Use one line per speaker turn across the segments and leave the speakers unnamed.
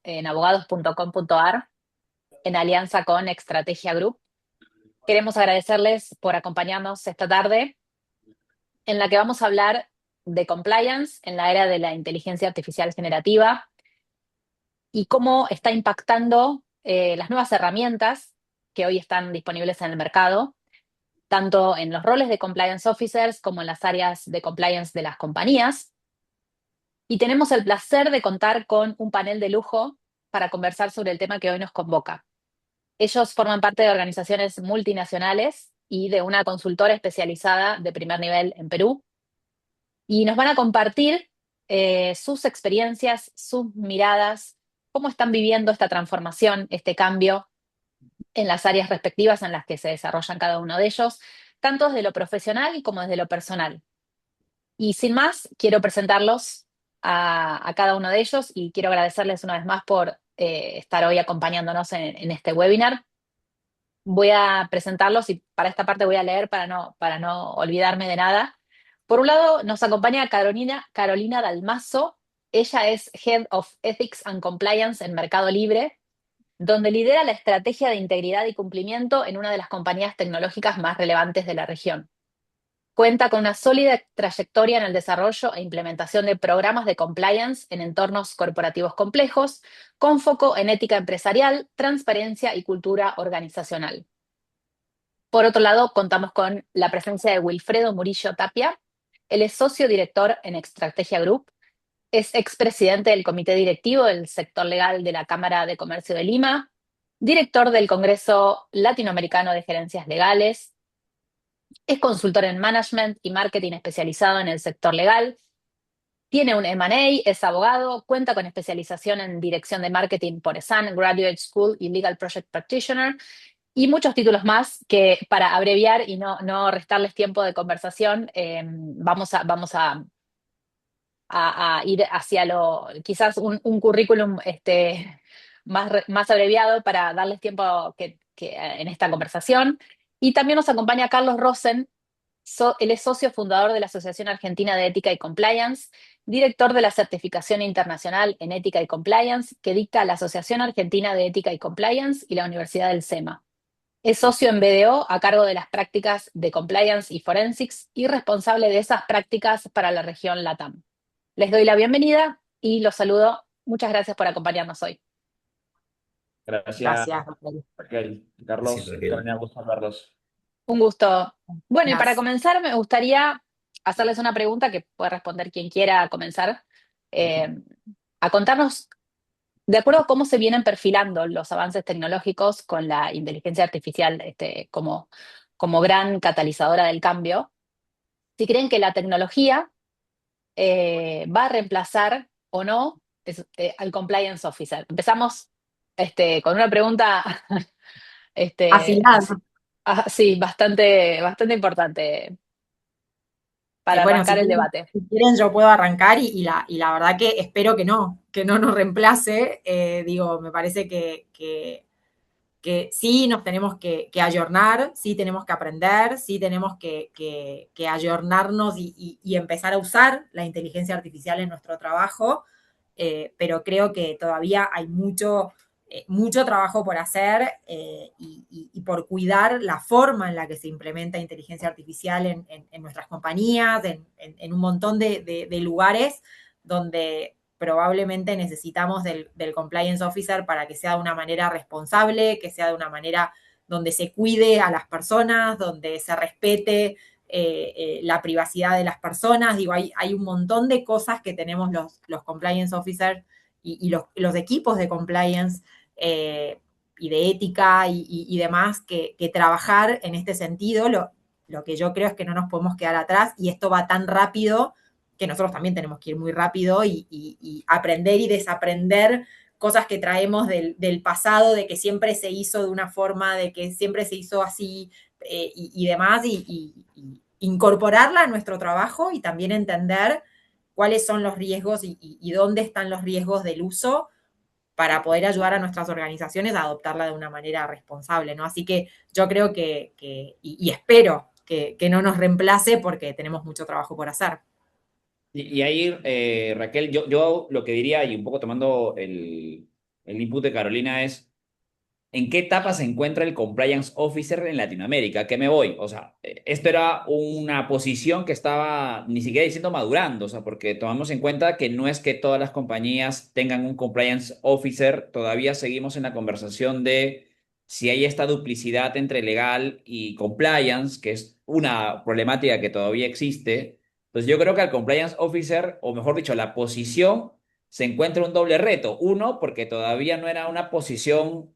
en abogados.com.ar en alianza con Estrategia Group. Queremos agradecerles por acompañarnos esta tarde en la que vamos a hablar de compliance en la era de la inteligencia artificial generativa y cómo está impactando las nuevas herramientas que hoy están disponibles en el mercado, tanto en los roles de compliance officers como en las áreas de compliance de las compañías. Y tenemos el placer de contar con un panel de lujo para conversar sobre el tema que hoy nos convoca. Ellos forman parte de organizaciones multinacionales y de una consultora especializada de primer nivel en Perú y nos van a compartir sus experiencias, sus miradas, cómo están viviendo esta transformación, este cambio en las áreas respectivas en las que se desarrollan cada uno de ellos, tanto desde lo profesional como desde lo personal. Y sin más, quiero presentarlos a cada uno de ellos y quiero agradecerles una vez más por estar hoy acompañándonos en este webinar. Voy a presentarlos y para esta parte voy a leer para no olvidarme de nada. Por un lado, nos acompaña Carolina Dalmazo. Ella es Head of Ethics and Compliance en Mercado Libre, donde lidera la estrategia de integridad y cumplimiento en una de las compañías tecnológicas más relevantes de la región. Cuenta con una sólida trayectoria en el desarrollo e implementación de programas de compliance en entornos corporativos complejos, con foco en ética empresarial, transparencia y cultura organizacional. Por otro lado, contamos con la presencia de Wilfredo Murillo Tapia. Él es socio director en Estrategia Group, es expresidente del comité directivo del sector legal de la Cámara de Comercio de Lima, director del Congreso Latinoamericano de Gerencias Legales, es consultor en management y marketing especializado en el sector legal, tiene un M&A, es abogado, cuenta con especialización en dirección de marketing por ESAN, Graduate School y Legal Project Practitioner, y muchos títulos más que para abreviar y no restarles tiempo de conversación, vamos a ir hacia quizás un currículum más abreviado para darles tiempo en esta conversación. Y también nos acompaña Carlos Rosen. Él es socio fundador de la Asociación Argentina de Ética y Compliance, director de la Certificación Internacional en Ética y Compliance, que dicta la Asociación Argentina de Ética y Compliance y la Universidad del SEMA. Es socio en BDO a cargo de las prácticas de Compliance y Forensics y responsable de esas prácticas para la región LATAM. Les doy la bienvenida y los saludo. Muchas gracias por acompañarnos hoy.
Gracias,
Gracias, Raquel.
Raquel.
Sí,
Carlos,
Raquel.
Carolina, gusto verlos.
Un gusto. Bueno, y para
Gracias.
comenzar me gustaría hacerles una pregunta que puede responder quien quiera comenzar, eh, a contarnos, de acuerdo a cómo se vienen perfilando los avances tecnológicos con la inteligencia artificial como gran catalizadora del cambio, si creen que la tecnología va a reemplazar o no al compliance officer. Empezamos con una pregunta
Afilado.
sí, bastante importante para
Bueno,
arrancar el debate.
si quieren yo puedo arrancar y la verdad que espero que no nos reemplace. Digo, me parece que sí nos tenemos que ayornar, sí tenemos que aprender, sí tenemos que ayornarnos y empezar a usar la inteligencia artificial en nuestro trabajo, pero creo que todavía hay mucho trabajo por hacer, y por cuidar la forma en la que se implementa inteligencia artificial en nuestras compañías, en un montón de lugares donde probablemente necesitamos del compliance officer para que sea de una manera responsable, que sea de una manera donde se cuide a las personas, donde se respete la privacidad de las personas. Digo, hay un montón de cosas que tenemos los compliance officers y los equipos de compliance, y de ética y demás que trabajar en este sentido. Lo que yo creo es que no nos podemos quedar atrás, y esto va tan rápido que nosotros también tenemos que ir muy rápido y aprender y desaprender cosas que traemos del pasado, de que siempre se hizo de una forma, de que siempre se hizo así, y demás, y incorporarla a nuestro trabajo, y también entender cuáles son los riesgos y dónde están los riesgos del uso, para poder ayudar a nuestras organizaciones a adoptarla de una manera responsable, ¿no? Así que yo creo y espero que no nos reemplace, porque tenemos mucho trabajo por hacer.
Y ahí, Raquel, yo lo que diría, y un poco tomando el input de Carolina, es ¿en qué etapa se encuentra el compliance officer en Latinoamérica? ¿A qué me voy? O sea, esto era una posición que estaba ni siquiera diciendo madurando, o sea, porque tomamos en cuenta que no es que todas las compañías tengan un compliance officer, todavía seguimos en la conversación de si hay esta duplicidad entre legal y compliance, que es una problemática que todavía existe. Pues yo creo que al compliance officer, o mejor dicho, la posición se encuentra un doble reto. Uno, porque todavía no era una posición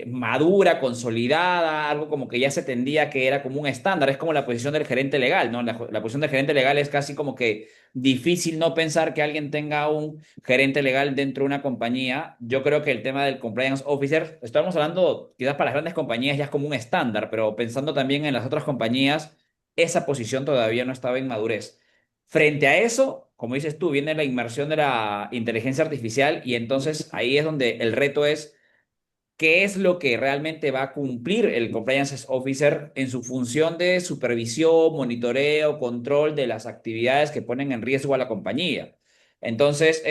madura, consolidada, algo como que ya se tendía que era como un estándar, es como la posición del gerente legal, ¿no? La posición del gerente legal es casi como que difícil no pensar que alguien tenga un gerente legal dentro de una compañía. Yo creo que el tema del compliance officer, estamos hablando quizás para las grandes compañías ya es como un estándar, pero pensando también en las otras compañías, esa posición todavía no estaba en madurez. Frente a eso, como dices tú, viene la inmersión de la inteligencia artificial y entonces ahí es donde el reto es qué es lo que realmente va a cumplir el compliance officer en su función de supervisión, monitoreo, control de las actividades que ponen en riesgo a la compañía. Entonces,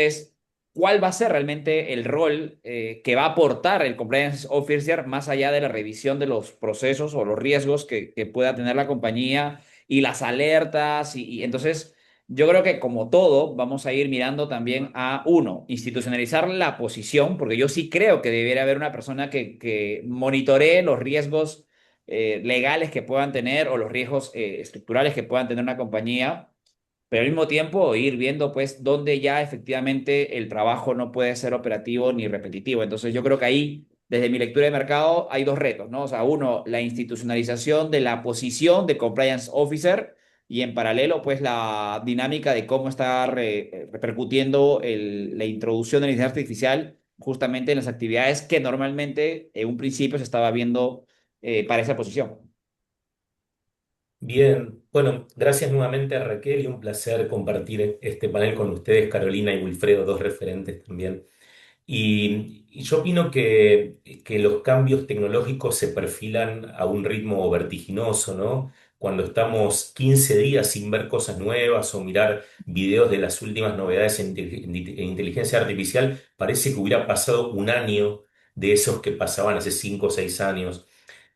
cuál va a ser realmente el rol que va a aportar el compliance officer más allá de la revisión de los procesos o los riesgos que pueda tener la compañía y las alertas. Y entonces yo creo que como todo, vamos a ir mirando también a, uno, institucionalizar la posición, porque yo sí creo que debería haber una persona que monitoree los riesgos legales que puedan tener o los riesgos estructurales que puedan tener una compañía, pero al mismo tiempo ir viendo pues dónde ya efectivamente el trabajo no puede ser operativo ni repetitivo. Entonces yo creo que ahí, desde mi lectura de mercado, hay dos retos, ¿no? O sea, uno, la institucionalización de la posición de compliance officer y en paralelo pues la dinámica de cómo está repercutiendo la introducción de la inteligencia artificial justamente en las actividades que normalmente en un principio se estaba viendo para esa posición.
Bien, bueno, gracias nuevamente a Raquel y un placer compartir este panel con ustedes, Carolina y Wilfredo, dos referentes también. Y yo opino que los cambios tecnológicos se perfilan a un ritmo vertiginoso, ¿no? Cuando estamos 15 días sin ver cosas nuevas o mirar videos de las últimas novedades en inteligencia artificial, parece que hubiera pasado un año de esos que pasaban hace 5 o 6 años.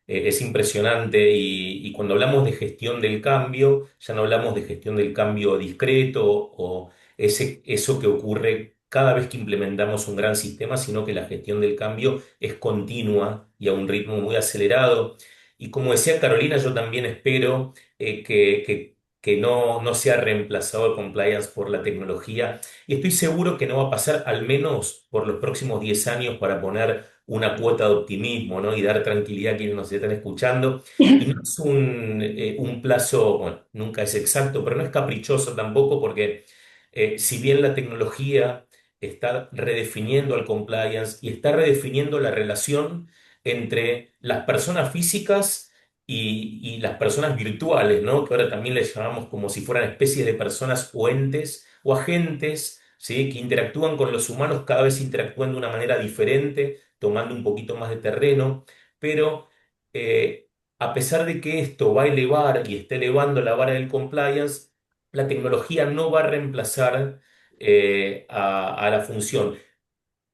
Es impresionante y cuando hablamos de gestión del cambio, ya no hablamos de gestión del cambio discreto o eso que ocurre cada vez que implementamos un gran sistema, sino que la gestión del cambio es continua y a un ritmo muy acelerado. Y como decía Carolina, yo también espero que no sea reemplazado el compliance por la tecnología y estoy seguro que no va a pasar al menos por los próximos 10 años para poner una cuota de optimismo, ¿no? Y dar tranquilidad a quienes nos están escuchando. Y no es un plazo, bueno, nunca es exacto, pero no es caprichoso tampoco, porque si bien la tecnología está redefiniendo el compliance y está redefiniendo la relación entre las personas físicas y las personas virtuales, ¿no? Que ahora también les llamamos como si fueran especies de personas o entes o agentes, ¿sí? Que interactúan con los humanos, cada vez interactúan de una manera diferente, tomando un poquito más de terreno, pero a pesar de que esto va a elevar y está elevando la vara del compliance, la tecnología no va a reemplazar a la función.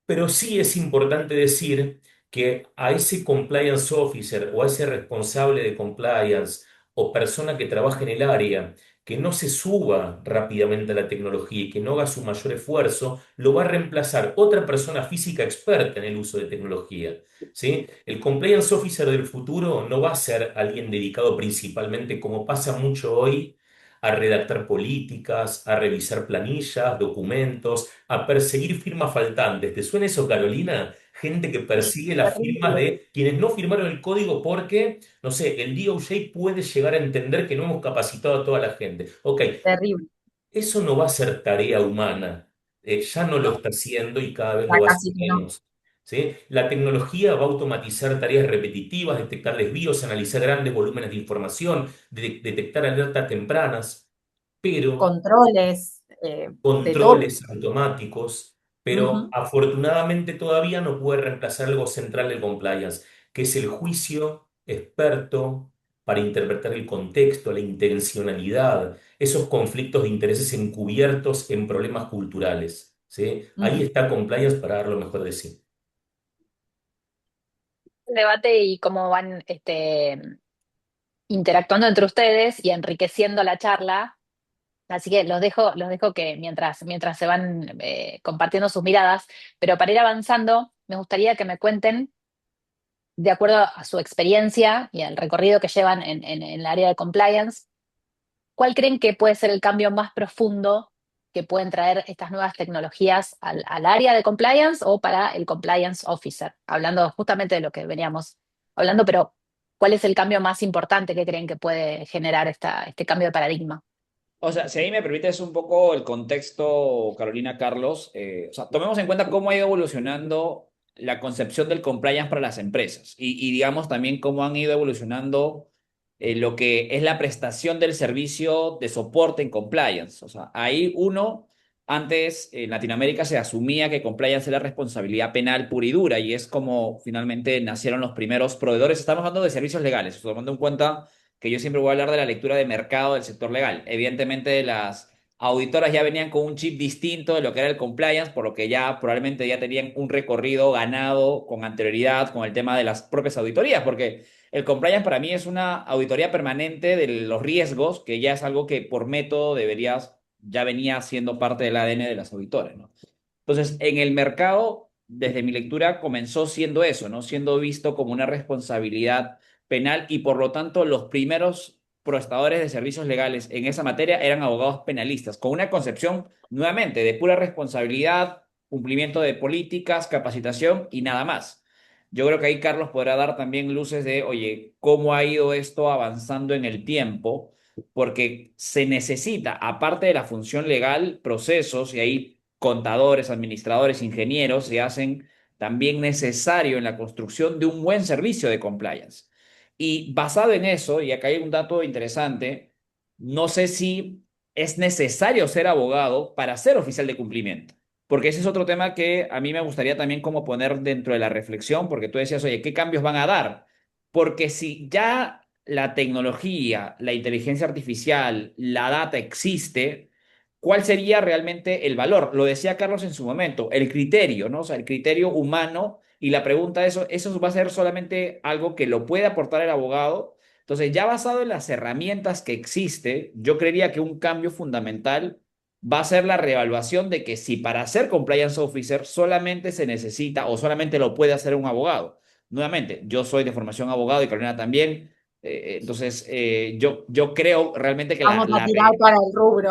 Pero sí es importante decir que a ese compliance officer o a ese responsable de compliance o persona que trabaja en el área, que no se suba rápidamente a la tecnología y que no haga su mayor esfuerzo, lo va a reemplazar otra persona física experta en el uso de tecnología. ¿Sí? El compliance officer del futuro no va a ser alguien dedicado principalmente, como pasa mucho hoy, a redactar políticas, a revisar planillas, documentos, a perseguir firmas faltantes. ¿Te suena eso, Carolina? Gente que persigue las firmas
Terrible,
de quienes no firmaron el código porque, no sé, el DOJ puede llegar a entender que no hemos capacitado a toda la gente. Ok,
Terrible.
eso no va a ser tarea humana. Ya no lo
No,
está haciendo y cada vez
ya
lo va a hacer
casi que no.
menos. ¿Sí? La tecnología va a automatizar tareas repetitivas, detectar desvíos, analizar grandes volúmenes de información, detectar alertas tempranas, pero
Controles, de todo.
controles automáticos, pero
Ujú.
afortunadamente todavía no puede reemplazar algo central del compliance, que es el juicio experto, para interpretar el contexto, la intencionalidad, esos conflictos de intereses encubiertos en problemas culturales, ¿sí? Ahí
Ujú.
está compliance para dar lo mejor de sí.
El debate y cómo van interactuando entre ustedes y enriqueciendo la charla. Así que los dejo que mientras se van compartiendo sus miradas, pero para ir avanzando, me gustaría que me cuenten, de acuerdo a su experiencia y al recorrido que llevan en el área de compliance, ¿cuál creen que puede ser el cambio más profundo que pueden traer estas nuevas tecnologías al área de compliance o para el compliance officer? Hablando justamente de lo que veníamos hablando, pero ¿cuál es el cambio más importante que creen que puede generar este cambio de paradigma?
O sea, si ahí me permites un poco el contexto, Carolina, Carlos, o sea, tomemos en cuenta cómo ha ido evolucionando la concepción del compliance para las empresas y digamos también cómo han ido evolucionando lo que es la prestación del servicio de soporte en compliance. O sea, ahí uno, antes en Latinoamérica se asumía que compliance era responsabilidad penal pura y dura y es como finalmente nacieron los primeros proveedores. Estamos hablando de servicios legales, tomando en cuenta que yo siempre voy a hablar de la lectura de mercado del sector legal. Evidentemente, las auditoras ya venían con un chip distinto de lo que era el compliance, por lo que ya probablemente ya tenían un recorrido ganado con anterioridad con el tema de las propias auditorías, porque el compliance para mí es una auditoría permanente de los riesgos, que ya es algo que por método deberías, ya venía siendo parte del ADN de las auditoras, ¿no? Entonces, en el mercado, desde mi lectura, comenzó siendo eso, ¿no? Siendo visto como una responsabilidad penal y por lo tanto los primeros prestadores de servicios legales en esa materia eran abogados penalistas, con una concepción nuevamente de pura responsabilidad, cumplimiento de políticas, capacitación y nada más. Yo creo que ahí Carlos podrá dar también luces de, oye, cómo ha ido esto avanzando en el tiempo, porque se necesita, aparte de la función legal, procesos y ahí contadores, administradores, ingenieros se hacen también necesario en la construcción de un buen servicio de compliance. Y basado en eso, y acá hay un dato interesante, no sé si es necesario ser abogado para ser oficial de cumplimiento, porque ese es otro tema que a mí me gustaría también como poner dentro de la reflexión, porque tú decías, oye, ¿qué cambios van a dar? Porque si ya la tecnología, la inteligencia artificial, la data existe, ¿cuál sería realmente el valor? Lo decía Carlos en su momento, el criterio, ¿no? O sea, el criterio humano y la pregunta de eso va a ser solamente algo que lo puede aportar el abogado. Entonces, ya basado en las herramientas que existe, yo creería que un cambio fundamental va a ser la reevaluación de que si para ser compliance officer solamente se necesita o solamente lo puede hacer un abogado. Nuevamente, yo soy de formación abogado y Carolina también. Entonces, yo creo realmente que
Vamos a tirar para el rubro.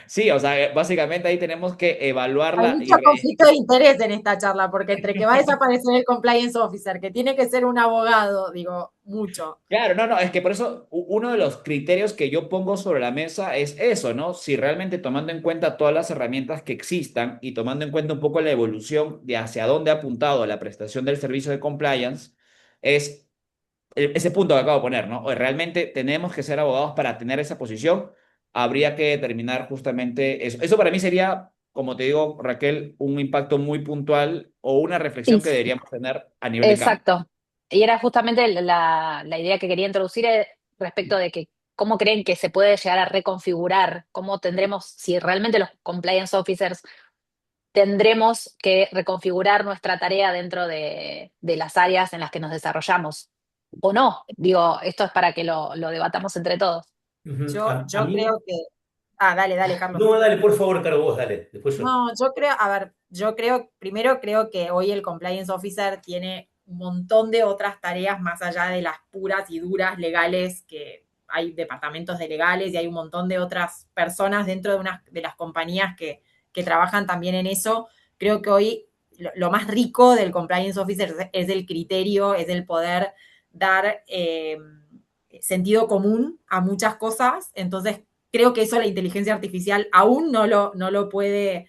sí, o sea, básicamente ahí tenemos que
Hay
evaluarla y
mucho conflicto de interés en esta charla, porque entre que va a desaparecer el compliance officer, que tiene que ser un abogado, digo, mucho.
claro, no, no, es que por eso uno de los criterios que yo pongo sobre la mesa es eso, ¿no? Si realmente tomando en cuenta todas las herramientas que existan y tomando en cuenta un poco la evolución de hacia dónde ha apuntado la prestación del servicio de compliance, es ese punto que acabo de poner, ¿no? O realmente tenemos que ser abogados para tener esa posición, habría que determinar justamente eso. Eso para mí sería, como te digo, Raquel, un impacto muy puntual o una
Sí,
reflexión que deberíamos tener a nivel de cambio.
exacto. Y era justamente la idea que quería introducir respecto de que cómo creen que se puede llegar a reconfigurar, cómo tendremos, si realmente los compliance officers tendremos que reconfigurar nuestra tarea dentro de las áreas en las que nos desarrollamos. O no, digo, esto es para que lo debatamos entre todos.
Ujú. A
Yo
mí,
creo que. Ah, dale, dale, Carlos.
no, dale, por favor, Caro, vos, dale, después yo.
No, yo creo, a ver, primero creo que hoy el compliance officer tiene un montón de otras tareas más allá de las puras y duras legales, que hay departamentos de legales y hay un montón de otras personas dentro de las compañías que trabajan también en eso. Creo que hoy lo más rico del compliance officer es el criterio, es el poder dar sentido común a muchas cosas. Entonces, creo que eso la inteligencia artificial aún no lo puede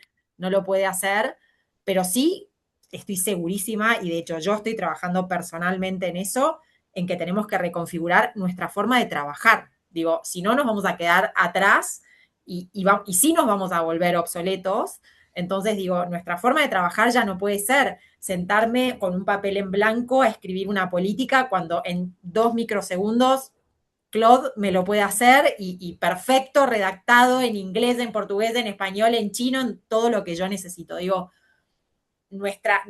hacer, pero sí estoy segurísima, y de hecho yo estoy trabajando personalmente en eso, en que tenemos que reconfigurar nuestra forma de trabajar. Digo, si no nos vamos a quedar atrás y sí nos vamos a volver obsoletos. Entonces digo, nuestra forma de trabajar ya no puede ser sentarme con un papel en blanco a escribir una política cuando en 2 microsegundos Claude me lo puede hacer y perfecto, redactado en inglés, en portugués, en español, en chino, en todo lo que yo necesito. Digo, nuestra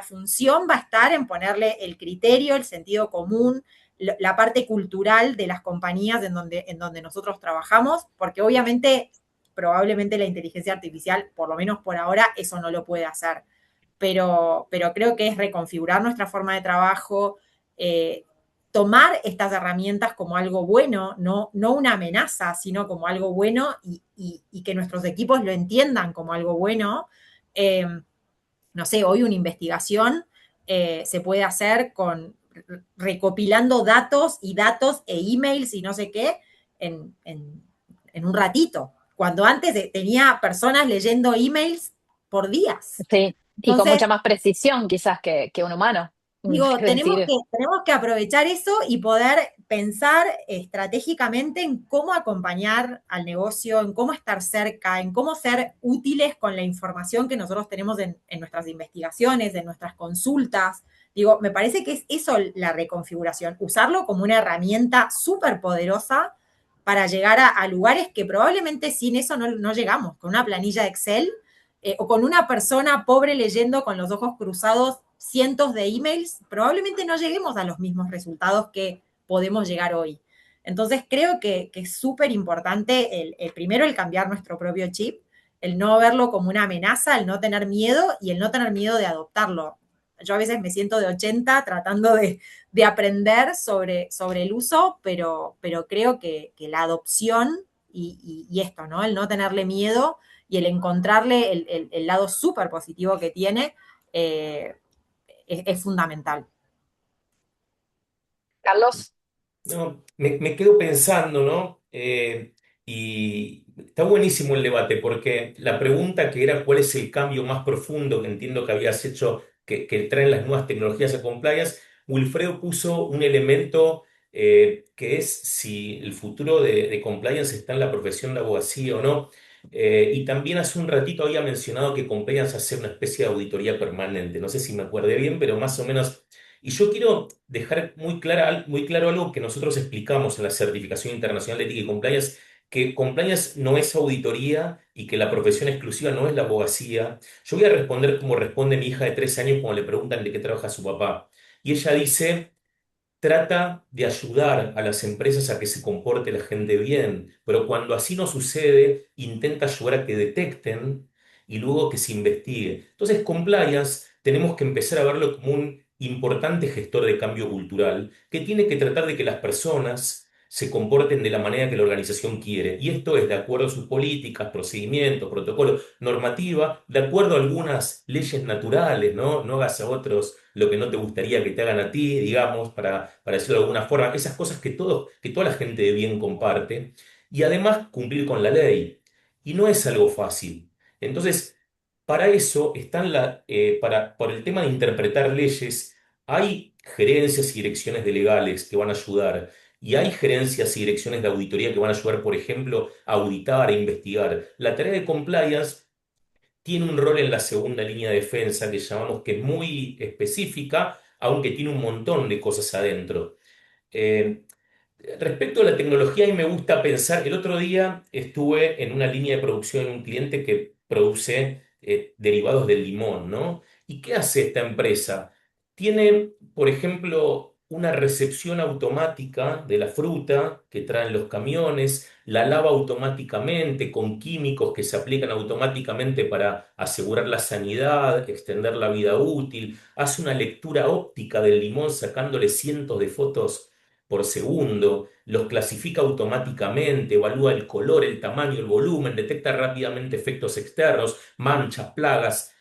función va a estar en ponerle el criterio, el sentido común, la parte cultural de las compañías en donde nosotros trabajamos, porque obviamente, probablemente la inteligencia artificial, por lo menos por ahora, eso no lo puede hacer. Pero creo que es reconfigurar nuestra forma de trabajo, tomar estas herramientas como algo bueno, no una amenaza, sino como algo bueno y que nuestros equipos lo entiendan como algo bueno. Eh, no sé, hoy una investigación se puede hacer recopilando datos e emails y no sé qué en un ratito. Cuando antes tenía personas leyendo emails por días.
Sí, y con
Entonces,
mucha más precisión quizás que un humano.
digo,
Es decir,
tenemos que aprovechar eso y poder pensar estratégicamente en cómo acompañar al negocio, en cómo estar cerca, en cómo ser útiles con la información que nosotros tenemos en nuestras investigaciones, en nuestras consultas. Digo, me parece que es eso la reconfiguración, usarlo como una herramienta súper poderosa para llegar a lugares que probablemente sin eso no llegamos, con una planilla de Excel o con una persona pobre leyendo con los ojos cruzados cientos de emails, probablemente no lleguemos a los mismos resultados que podemos llegar hoy. Entonces creo que es súper importante primero el cambiar nuestro propio chip, el no verlo como una amenaza, el no tener miedo y el no tener miedo de adoptarlo. Yo a veces me siento de 80 tratando de aprender sobre el uso, pero creo que la adopción y esto, ¿no? El no tenerle miedo y el encontrarle el lado súper positivo que tiene es fundamental.
Carlos,
No, me quedo pensando, ¿no? Y está buenísimo el debate porque la pregunta que era cuál es el cambio más profundo que entiendo que habías hecho que traen las nuevas tecnologías a compliance, Wilfredo puso un elemento que es si el futuro de compliance está en la profesión de abogacía o no. Y también hace un ratito había mencionado que compliance hace una especie de auditoría permanente. No sé si me acuerdo bien, pero más o menos. Y yo quiero dejar muy claro algo que nosotros explicamos en la Certificación Internacional de Ética y Compliance, que compliance no es auditoría y que la profesión exclusiva no es la abogacía. Yo voy a responder como responde mi hija de 3 años cuando le preguntan de qué trabaja su papá. Y ella dice, trata de ayudar a las empresas a que se comporte la gente bien, pero cuando así no sucede, intenta ayudar a que detecten y luego que se investigue. Entonces, compliance tenemos que empezar a verlo como un importante gestor de cambio cultural que tiene que tratar de que las personas se comporten de la manera que la organización quiere. Y esto es de acuerdo a sus políticas, procedimientos, protocolos, normativa, de acuerdo a algunas leyes naturales, ¿no? No hagas a otros lo que no te gustaría que te hagan a ti, digamos, para decirlo de alguna forma, esas cosas que toda la gente de bien comparte, y además cumplir con la ley. Y no es algo fácil. Entonces, para eso están por el tema de interpretar leyes, hay gerencias y direcciones de legales que van a ayudar. Y hay gerencias y direcciones de auditoría que van a ayudar, por ejemplo, a auditar e investigar. La tarea de compliance tiene un rol en la segunda línea de defensa que llamamos que es muy específica, aunque tiene un montón de cosas adentro. Eh, Respecto a la tecnología, a mí me gusta pensar, el otro día estuve en una línea de producción en un cliente que produce derivados del limón, ¿no? ¿Y qué hace esta empresa? Tiene, por ejemplo, una recepción automática de la fruta que traen los camiones, la lava automáticamente con químicos que se aplican automáticamente para asegurar la sanidad, extender la vida útil, hace una lectura óptica del limón sacándole cientos de fotos por segundo, los clasifica automáticamente, evalúa el color, el tamaño, el volumen, detecta rápidamente efectos externos, manchas, plagas,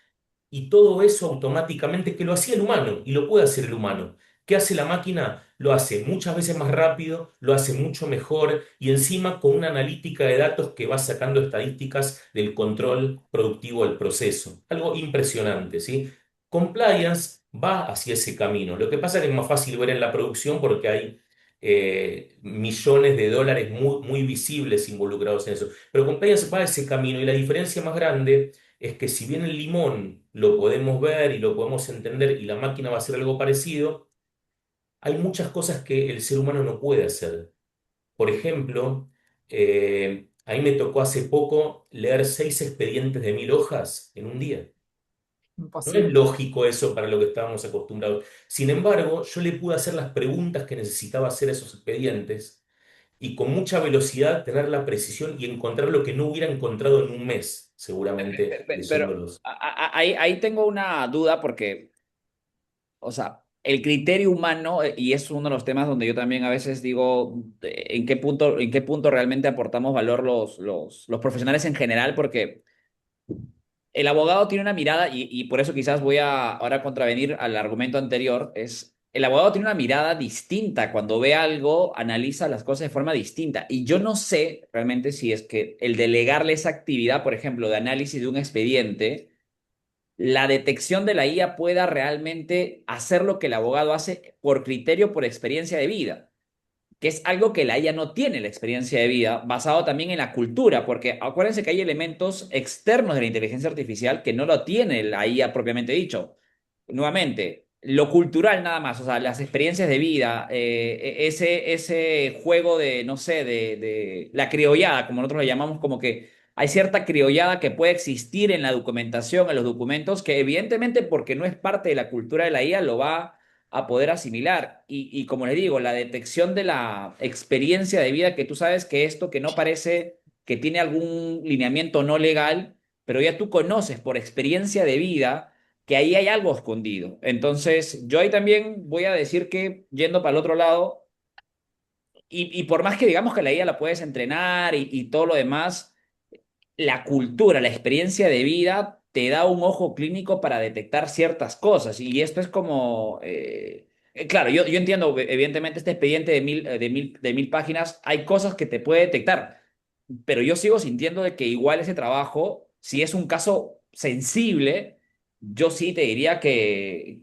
y todo eso automáticamente que lo hacía el humano y lo puede hacer el humano. ¿Qué hace la máquina? Lo hace muchas veces más rápido, lo hace mucho mejor y encima con una analítica de datos que va sacando estadísticas del control productivo del proceso. Algo impresionante, ¿sí? Compliance va hacia ese camino. Lo que pasa es que es más fácil ver en la producción porque hay millones de dólares muy visibles involucrados en eso. Pero compliance va a ese camino y la diferencia más grande es que si bien el limón lo podemos ver y lo podemos entender y la máquina va a hacer algo parecido, hay muchas cosas que el ser humano no puede hacer. Por ejemplo, a mí me tocó hace poco leer 6 expedientes de 1.000 hojas en un día. No es
Imposible.
lógico eso para lo que estábamos acostumbrados. Sin embargo, yo le pude hacer las preguntas que necesitaba hacer a esos expedientes y con mucha velocidad tener la precisión y encontrar lo que no hubiera encontrado en un mes, seguramente,
Pero
leyéndolos.
ahí tengo una duda porque, o sea, el criterio humano, y es uno de los temas donde yo también a veces digo, en qué punto realmente aportamos valor los profesionales en general, porque el abogado tiene una mirada, y por eso quizás voy a ahora contravenir al argumento anterior, es el abogado tiene una mirada distinta. Cuando ve algo, analiza las cosas de forma distinta. Y yo no sé realmente si es que el delegarle esa actividad, por ejemplo, de análisis de un expediente, la detección de la IA pueda realmente hacer lo que el abogado hace por criterio, por experiencia de vida, que es algo que la IA no tiene, la experiencia de vida, basado también en la cultura, porque acuérdense que hay elementos externos de la inteligencia artificial que no lo tiene la IA propiamente dicho. Nuevamente, lo cultural nada más, o sea, las experiencias de vida, ese juego de, no sé, de la criollada, como nosotros le llamamos, como que hay cierta criollada que puede existir en la documentación, en los documentos, que evidentemente porque no es parte de la cultura de la IA, lo va a poder asimilar. Y como les digo, la detección de la experiencia de vida, que tú sabes que esto que no parece que tiene algún lineamiento no legal, pero ya tú conoces por experiencia de vida que ahí hay algo escondido. Entonces, yo ahí también voy a decir que, yendo para el otro lado, y por más que digamos que la IA la puedes entrenar y todo lo demás, la cultura, la experiencia de vida te da un ojo clínico para detectar ciertas cosas. Y esto es como, claro, yo entiendo, evidentemente, este expediente de mil páginas, hay cosas que te puede detectar, pero yo sigo sintiendo de que igual ese trabajo, si es un caso sensible, yo sí te diría que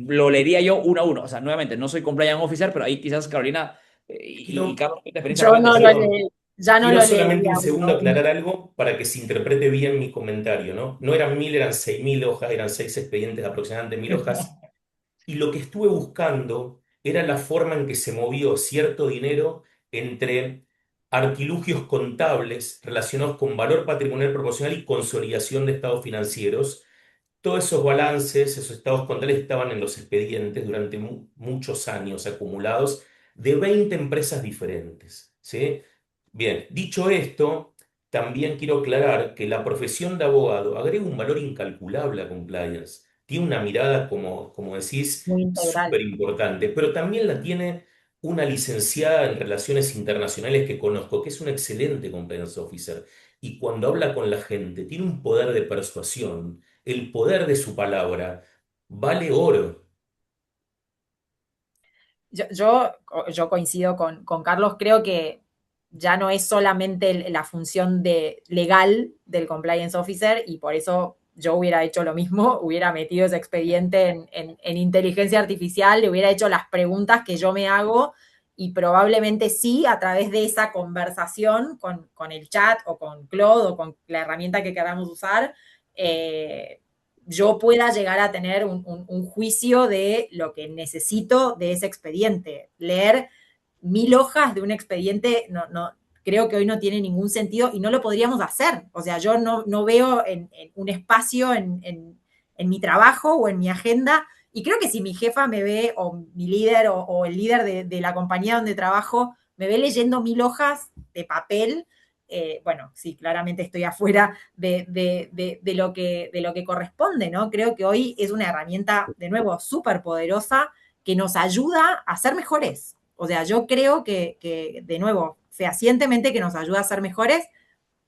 lo leería yo uno a uno. O sea, nuevamente, no soy compliance officer, pero ahí quizás Carolina y
Quiero,
Carlos, ¿qué experiencia
Yo
pueden
no lo
decir?
perdón,
leí, ya no
quiero
lo
solamente
leería
un
uno
segundo
a uno.
aclarar algo para que se interprete bien mi comentario, ¿no? No eran 1.000, eran 6.000 hojas, eran 6 expedientes de aproximadamente 1.000 hojas. Y lo que estuve buscando era la forma en que se movió cierto dinero entre artilugios contables relacionados con valor patrimonial proporcional y consolidación de estados financieros. Todos esos balances, esos estados contables estaban en los expedientes durante muchos años acumulados de 20 empresas diferentes, ¿sí? Bien, dicho esto, también quiero aclarar que la profesión de abogado agrega un valor incalculable a compliance. Tiene una mirada, como decís,
Muy integral.
súper importante, pero también la tiene una licenciada en Relaciones Internacionales que conozco, que es un excelente compliance officer. Y cuando habla con la gente, tiene un poder de persuasión, el poder de su palabra, vale oro.
Yo coincido con Carlos, creo que ya no es solamente la función legal del compliance officer y por eso yo hubiera hecho lo mismo, hubiera metido ese expediente en inteligencia artificial, le hubiera hecho las preguntas que yo me hago y probablemente sí, a través de esa conversación con el chat o con Claude o con la herramienta que queramos usar, yo pueda llegar a tener un juicio de lo que necesito de ese expediente. Leer 1.000 hojas de un expediente creo que hoy no tiene ningún sentido y no lo podríamos hacer. O sea, yo no veo en un espacio en mi trabajo o en mi agenda. Y creo que si mi jefa me ve, o mi líder, o el líder de la compañía donde trabajo, me ve leyendo 1.000 hojas de papel, bueno, sí, claramente estoy afuera de lo que corresponde, ¿no? Creo que hoy es una herramienta, de nuevo, súper poderosa que nos ayuda a ser mejores. O sea, yo creo que, de nuevo, fehacientemente que nos ayuda a ser mejores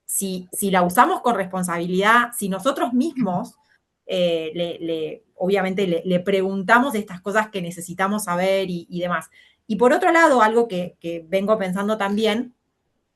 si la usamos con responsabilidad, si nosotros mismos obviamente le preguntamos estas cosas que necesitamos saber y demás. Y por otro lado, algo que vengo pensando también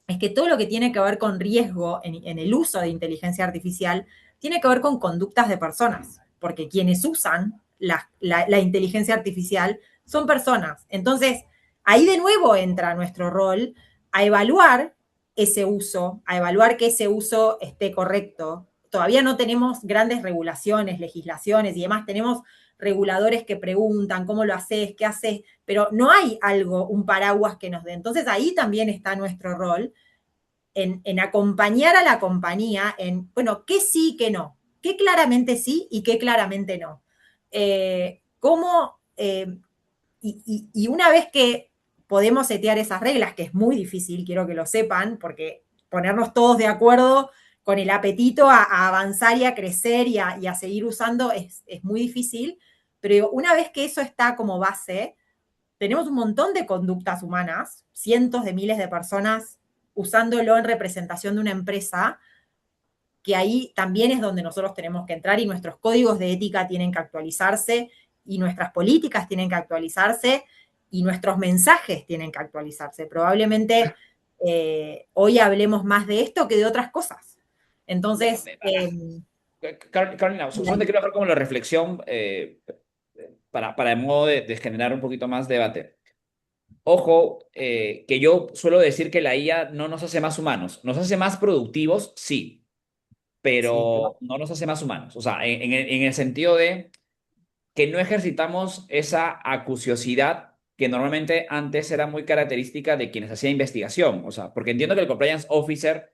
es que todo lo que tiene que ver con riesgo en el uso de inteligencia artificial tiene que ver con conductas de personas, porque quienes usan la inteligencia artificial son personas. Entonces, ahí de nuevo entra nuestro rol a evaluar ese uso, a evaluar que ese uso esté correcto. Todavía no tenemos grandes regulaciones, legislaciones y demás, tenemos reguladores que preguntan cómo lo haces, qué haces, pero no hay algo, un paraguas que nos dé. Entonces ahí también está nuestro rol en acompañar a la compañía en, bueno, qué sí, qué no, qué claramente sí y qué claramente no. Cómo, y una vez que podemos setear esas reglas, que es muy difícil, quiero que lo sepan, porque ponernos todos de acuerdo con el apetito a avanzar y a crecer y a seguir usando es muy difícil, pero una vez que eso está como base, tenemos un montón de conductas humanas, cientos de miles de personas usándolo en representación de una empresa, que ahí también es donde nosotros tenemos que entrar y nuestros códigos de ética tienen que actualizarse y nuestras políticas tienen que actualizarse y nuestros mensajes tienen que actualizarse. Probablemente hoy hablemos más de esto que de otras cosas. Entonces,
Carolina, solamente quiero dejar como la reflexión para el modo de generar un poquito más debate. Ojo, que yo suelo decir que la IA no nos hace más humanos, nos hace más productivos, sí,
sí, claro.
pero no nos hace más humanos. O sea, en el sentido de que no ejercitamos esa acuciosidad que normalmente antes era muy característica de quienes hacían investigación. O sea, porque entiendo que el compliance officer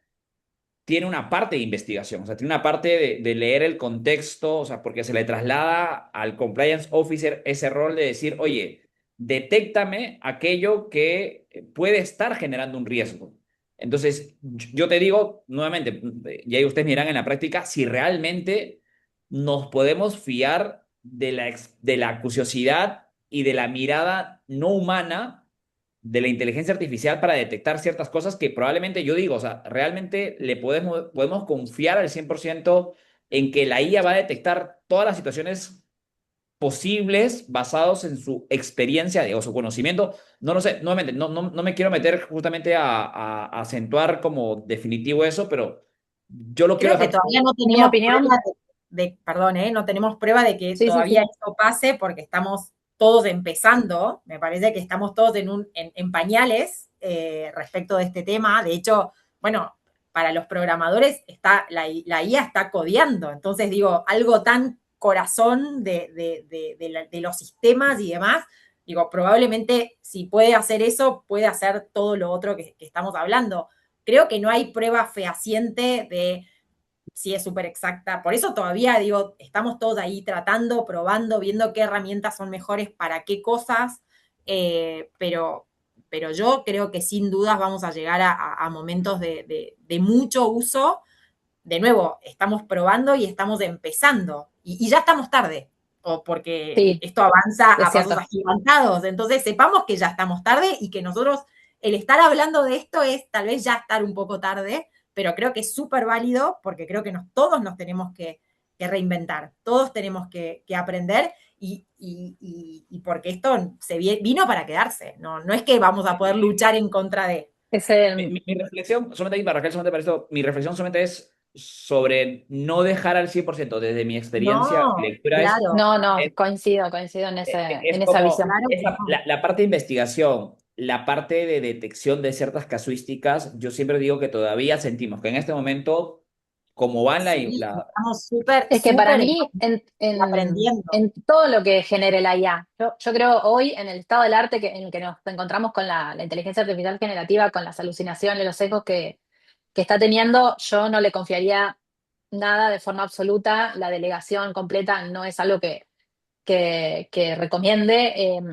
tiene una parte de investigación, o sea, tiene una parte de leer el contexto, o sea, porque se le traslada al compliance officer ese rol de decir, oye, detéctame aquello que puede estar generando un riesgo. Entonces, yo te digo nuevamente, y ahí ustedes miran en la práctica, si realmente nos podemos fiar de la curiosidad y de la mirada no humana de la inteligencia artificial para detectar ciertas cosas que probablemente yo digo, o sea, realmente le podemos confiar al 100% en que la IA va a detectar todas las situaciones posibles basados en su experiencia o su conocimiento. No lo sé, nuevamente, no me quiero meter justamente a acentuar como definitivo eso, pero yo lo quiero
Creo que
dejar.
todavía no
Mi
tenemos
opinión,
prueba perdón, no tenemos prueba de que
sí, sí,
todavía
sí.
esto pase porque estamos todos empezando. Me parece que estamos todos en pañales respecto de este tema. De hecho, bueno, para los programadores la IA está codeando. Entonces, digo, algo tan corazón de los sistemas y demás, digo, probablemente si puede hacer eso, puede hacer todo lo otro que estamos hablando. Creo que no hay prueba fehaciente de si es súper exacta. Por eso todavía digo, estamos todos ahí tratando, probando, viendo qué herramientas son mejores para qué cosas, pero yo creo que sin dudas vamos a llegar a momentos de mucho uso. De nuevo, estamos probando y estamos empezando, y ya estamos tarde, o porque
Sí,
esto avanza
es
a pasos
cierto.
agigantados, entonces sepamos que ya estamos tarde y que nosotros, el estar hablando de esto es tal vez ya estar un poco tarde, pero creo que es súper válido porque creo que todos nos tenemos que reinventar, todos tenemos que aprender y porque esto vino para quedarse, no es que vamos a poder luchar en contra de.
Mi reflexión, solamente ahí para Raquel, solamente para esto, mi reflexión solamente es sobre no dejar al 100% desde mi experiencia y
No,
lectura
claro,
No, no,
es,
coincido en
es
esa
como
visión.
claro que no.
la parte de investigación, la parte de detección de ciertas casuísticas, yo siempre digo que todavía sentimos que en este momento, como van
Sí,
la
estamos súper,
Es que para
súper
mí,
aprendiendo.
en todo lo que genere la IA, yo creo hoy en el estado del arte en el que nos encontramos con la inteligencia artificial generativa, con las alucinaciones, los sesgos que está teniendo, yo no le confiaría nada de forma absoluta. La delegación completa no es algo que recomiende.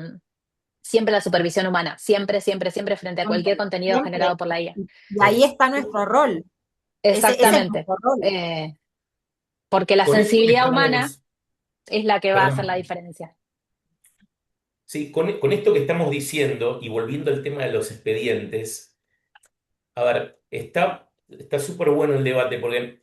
Siempre la supervisión humana, siempre, siempre, siempre frente a cualquier contenido
Siempre.
generado por la IA.
Y ahí está nuestro rol. Ese es
Exactamente.
nuestro rol.
Porque la
Con esto que
sensibilidad humana
estamos,
es la que va a hacer la
perdón,
diferencia.
sí, con esto que estamos diciendo y volviendo al tema de los expedientes, a ver, está súper bueno el debate porque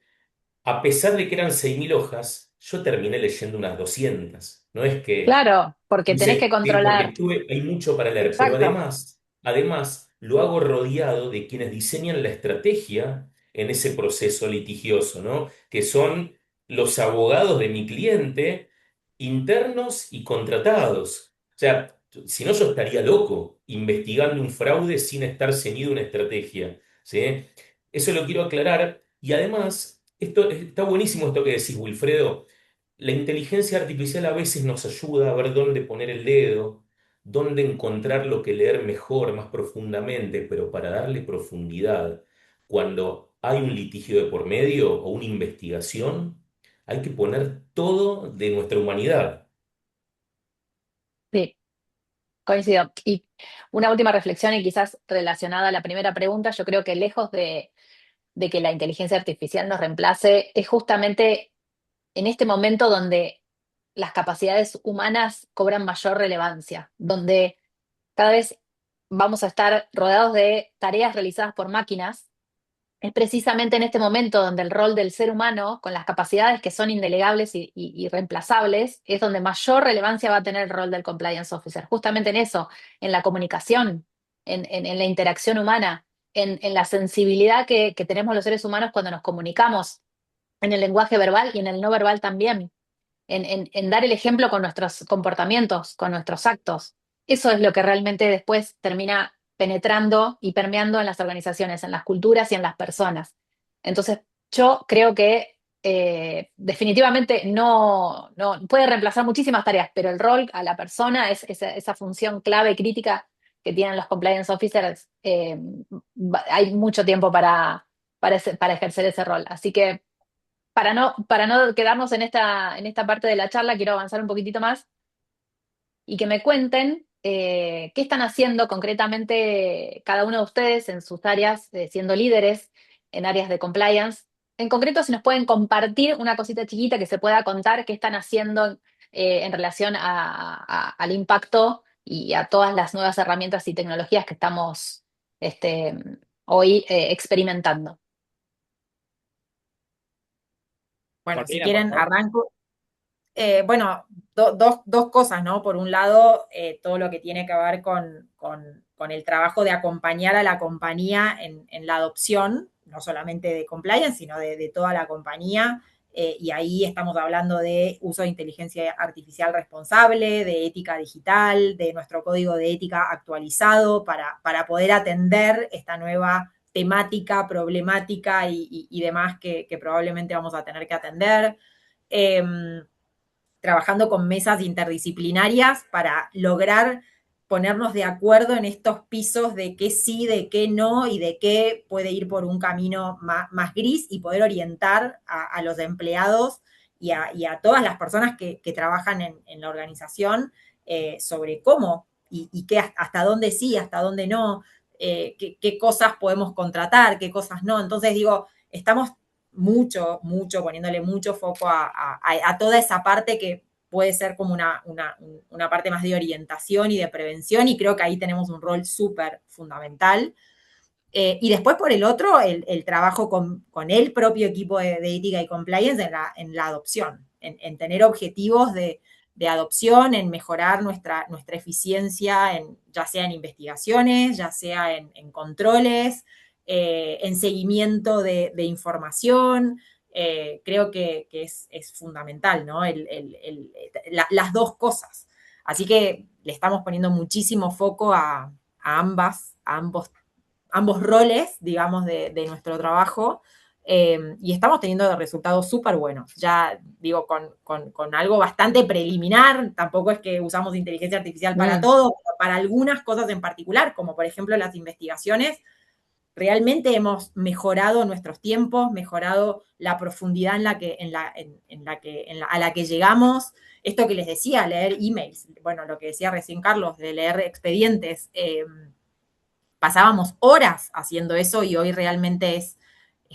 a pesar de que eran 6.000 hojas, yo terminé leyendo unas 200. No es que
Claro, porque tenés que
porque
controlar.
hay mucho para leer, pero
Exacto.
además lo hago rodeado de quienes diseñan la estrategia en ese proceso litigioso, ¿no? Que son los abogados de mi cliente, internos y contratados. O sea, si no, yo estaría loco investigando un fraude sin estar ceñido a una estrategia, ¿sí? Eso lo quiero aclarar. Y además, está buenísimo esto que decís, Wilfredo. la inteligencia artificial a veces nos ayuda a ver dónde poner el dedo, dónde encontrar lo que leer mejor, más profundamente, pero para darle profundidad, cuando hay un litigio de por medio o una investigación, hay que poner todo de nuestra humanidad.
Sí, coincido. Y una última reflexión y quizás relacionada a la primera pregunta, yo creo que lejos de que la inteligencia artificial nos reemplace, es justamente en este momento donde las capacidades humanas cobran mayor relevancia, donde cada vez vamos a estar rodeados de tareas realizadas por máquinas. Es precisamente en este momento donde el rol del ser humano, con las capacidades que son indelegables y reemplazables, es donde mayor relevancia va a tener el rol del compliance officer. Justamente en eso, en la comunicación, en la interacción humana, en la sensibilidad que tenemos los seres humanos cuando nos comunicamos, en el lenguaje verbal y en el no verbal también, en dar el ejemplo con nuestros comportamientos, con nuestros actos. Eso es lo que realmente después termina penetrando y permeando en las organizaciones, en las culturas y en las personas. Entonces, yo creo que definitivamente no puede reemplazar muchísimas tareas, pero el rol a la persona es esa función clave y crítica que tienen los compliance officers. Hay mucho tiempo para ejercer ese rol. Así que para no quedarnos en esta parte de la charla, quiero avanzar un poquitito más y que me cuenten qué están haciendo concretamente cada uno de ustedes en sus áreas, siendo líderes en áreas de compliance. En concreto, si nos pueden compartir una cosita chiquita que se pueda contar qué están haciendo en relación al impacto y a todas las nuevas herramientas y tecnologías que estamos este, hoy experimentando.
Bueno, si
Carolina, por
quieren,
favor.
arranco. Bueno, dos cosas, ¿no? Por un lado, todo lo que tiene que ver con el trabajo de acompañar a la compañía en la adopción, no solamente de compliance, sino de toda la compañía. Y ahí estamos hablando de uso de inteligencia artificial responsable, de ética digital, de nuestro código de ética actualizado para poder atender esta nueva temática, problemática y demás que probablemente vamos a tener que atender. Trabajando con mesas interdisciplinarias para lograr ponernos de acuerdo en estos pisos de qué sí, de qué no y de qué puede ir por un camino más gris y poder orientar a los empleados y a todas las personas que trabajan en la organización sobre cómo y qué, hasta dónde sí, hasta dónde no, qué cosas podemos contratar, qué cosas no. Entonces digo, estamos mucho, poniéndole mucho foco a toda esa parte que puede ser como una parte más de orientación y de prevención, y creo que ahí tenemos un rol súper fundamental. Y después, por el otro, el trabajo con el propio equipo de ética y compliance en la adopción, en tener objetivos de adopción, en mejorar nuestra eficiencia, ya sea en investigaciones, ya sea en controles, en seguimiento de información. Creo que es fundamental, ¿no? Las dos cosas. Así que le estamos poniendo muchísimo foco a ambos roles, digamos, de nuestro trabajo. Y estamos teniendo resultados súper buenos. Ya digo, con algo bastante preliminar, tampoco es que usamos inteligencia artificial para todo, pero para algunas cosas en particular, como por ejemplo las investigaciones, realmente hemos mejorado nuestros tiempos, mejorado la profundidad a la que llegamos. Esto que les decía, leer emails, bueno, lo que decía recién Carlos, de leer expedientes, pasábamos horas haciendo eso y hoy realmente es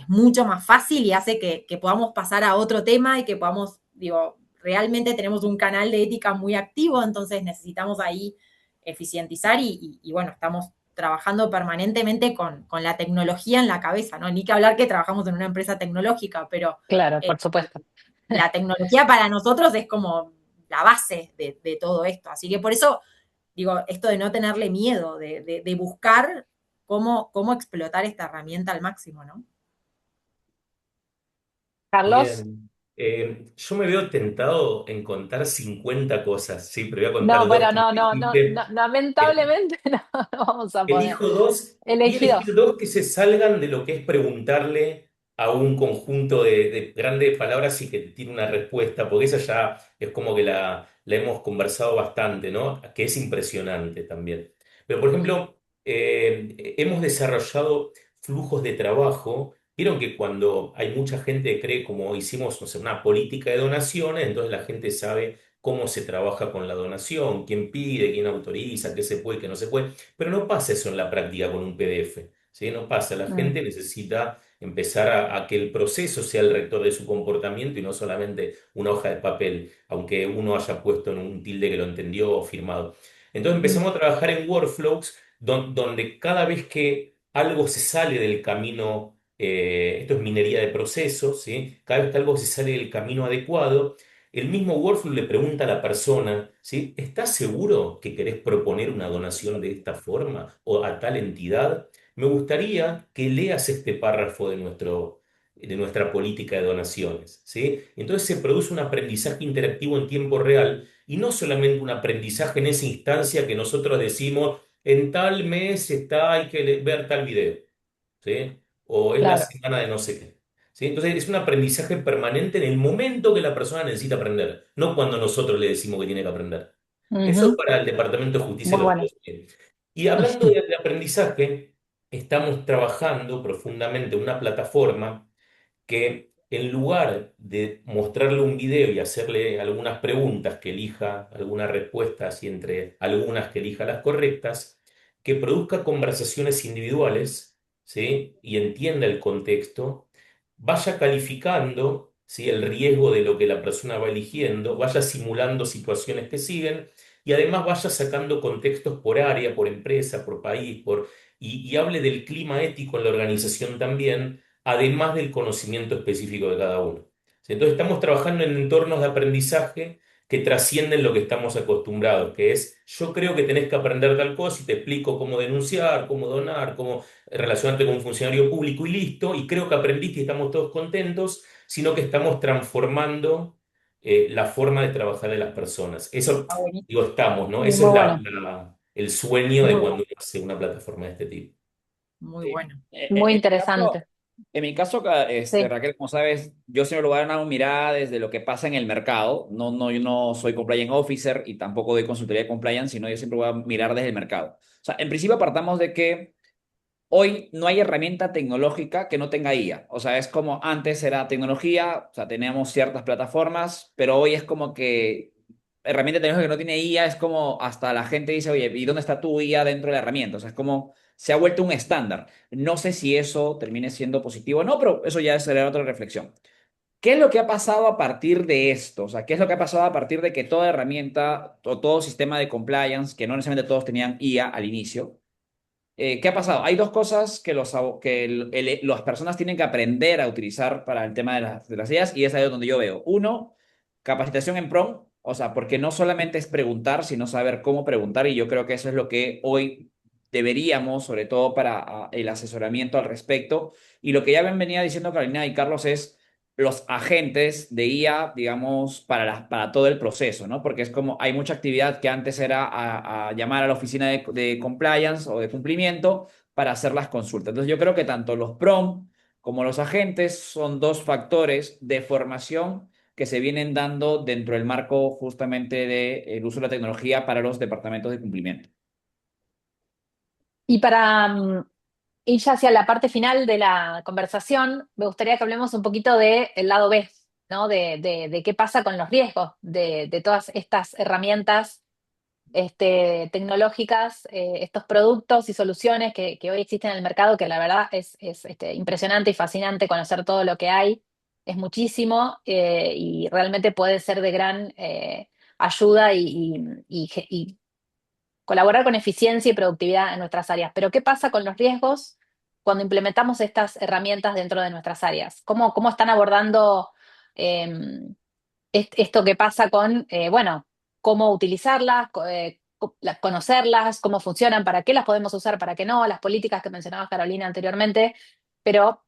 mucho más fácil y hace que podamos pasar a otro tema y que podamos, digo, realmente tenemos un canal de ética muy activo, entonces necesitamos ahí eficientizar y bueno, estamos trabajando permanentemente con la tecnología en la cabeza, ¿no? Ni que hablar que trabajamos en una empresa tecnológica, pero
Claro, por supuesto.
la tecnología para nosotros es como la base de todo esto. Así que por eso digo, esto de no tenerle miedo, de buscar cómo explotar esta herramienta al máximo, ¿no?
Carlos.
Bien. Yo me veo tentado en contar 50 cosas, sí, pero voy a
No,
contar dos
bueno,
que me
no, no, no,
dijiste.
lamentablemente no vamos a poder.
Elijo dos, voy a
Elegí
elegir
dos.
dos que se salgan de lo que es preguntarle a un conjunto de grandes palabras y que tiene una respuesta, porque esa ya es como que la hemos conversado bastante, ¿no? Que es impresionante también. Pero, por ejemplo, hemos desarrollado flujos de trabajo. Vieron que cuando hay mucha gente que cree, como hicimos, no sé, una política de donaciones, entonces la gente sabe cómo se trabaja con la donación, quién pide, quién autoriza, qué se puede, qué no se puede. Pero no pasa eso en la práctica con un PDF, ¿sí? No pasa. La
Mm,
gente necesita empezar a que el proceso sea el rector de su comportamiento y no solamente una hoja de papel, aunque uno haya puesto en un tilde que lo entendió o firmado. Entonces
mm,
empezamos a trabajar en workflows donde cada vez que algo se sale del camino, esto es minería de procesos, ¿sí? Cada vez que algo se sale del camino adecuado, el mismo workflow le pregunta a la persona, ¿sí? ¿Estás seguro que querés proponer una donación de esta forma o a tal entidad? Me gustaría que leas este párrafo de nuestra política de donaciones, ¿sí? Entonces se produce un aprendizaje interactivo en tiempo real y no solamente un aprendizaje en esa instancia que nosotros decimos, en tal mes está, hay que ver tal video, ¿sí? O es la
claro.
semana de no sé qué. ¿Sí? Entonces es un aprendizaje permanente en el momento que la persona necesita aprender, no cuando nosotros le decimos que tiene que aprender. Eso
Ujú,
para el Departamento de Justicia
muy
de los
bueno.
Estados Unidos. Y hablando de aprendizaje, estamos trabajando profundamente en una plataforma que en lugar de mostrarle un video y hacerle algunas preguntas, que elija algunas respuestas y entre algunas que elija las correctas, que produzca conversaciones individuales, ¿sí? Y entienda el contexto, vaya calificando, ¿sí? El riesgo de lo que la persona va eligiendo, vaya simulando situaciones que siguen y además vaya sacando contextos por área, por empresa, por país, y hable del clima ético en la organización también, además del conocimiento específico de cada uno. Entonces estamos trabajando en entornos de aprendizaje que trascienden lo que estamos acostumbrados, que es, yo creo que tenés que aprender tal cosa y te explico cómo denunciar, cómo donar, cómo relacionarte con un funcionario público y listo, y creo que aprendiste y estamos todos contentos, sino que estamos transformando la forma de trabajar de las personas. Eso,
Está buenísimo.
digo, estamos, ¿no?
Sí,
Ese
muy
es
bueno.
el sueño de
Muy,
cuando uno hace una plataforma de este tipo.
muy
Sí.
bueno.
Muy
En mi caso,
interesante.
En mi caso,
Sí.
Raquel, como sabes, yo siempre lo voy a dar una mirada desde lo que pasa en el mercado. Yo no soy compliance officer y tampoco doy consultoría de compliance, sino yo siempre voy a mirar desde el mercado. O sea, en principio partamos de que hoy no hay herramienta tecnológica que no tenga IA. O sea, es como antes era tecnología, o sea, teníamos ciertas plataformas, pero hoy es como que herramienta tecnológica que no tiene IA es como hasta la gente dice, oye, ¿y dónde está tu IA dentro de la herramienta? O sea, es como se ha vuelto un estándar. No sé si eso termine siendo positivo o no, pero eso ya será otra reflexión. ¿Qué es lo que ha pasado a partir de esto? O sea, ¿qué es lo que ha pasado a partir de que toda herramienta o todo sistema de compliance, que no necesariamente todos tenían IA al inicio, ¿qué ha pasado? Hay dos cosas que, las personas tienen que aprender a utilizar para el tema de las ideas y es ahí donde yo veo. Uno, capacitación en prompt, o sea, porque no solamente es preguntar, sino saber cómo preguntar y yo creo que eso es lo que hoy deberíamos, sobre todo para el asesoramiento al respecto. Y lo que ya venía diciendo Carolina y Carlos es los agentes de IA, digamos, para todo el proceso, ¿no? Porque es como hay mucha actividad que antes era a llamar a la oficina de compliance o de cumplimiento para hacer las consultas. Entonces yo creo que tanto los PROM como los agentes son dos factores de formación que se vienen dando dentro del marco justamente del uso de la tecnología para los departamentos de cumplimiento.
Y para ir ya hacia la parte final de la conversación, me gustaría que hablemos un poquito del lado B, ¿no? De qué pasa con los riesgos de todas estas herramientas tecnológicas, estos productos y soluciones que hoy existen en el mercado, que la verdad es impresionante y fascinante conocer todo lo que hay, es muchísimo y realmente puede ser de gran ayuda y colaborar con eficiencia y productividad en nuestras áreas. Pero ¿qué pasa con los riesgos cuando implementamos estas herramientas dentro de nuestras áreas? ¿Cómo están abordando eh, esto que pasa con, bueno, cómo utilizarlas, conocerlas, cómo funcionan, para qué las podemos usar, para qué no, las políticas que mencionaba Carolina anteriormente, pero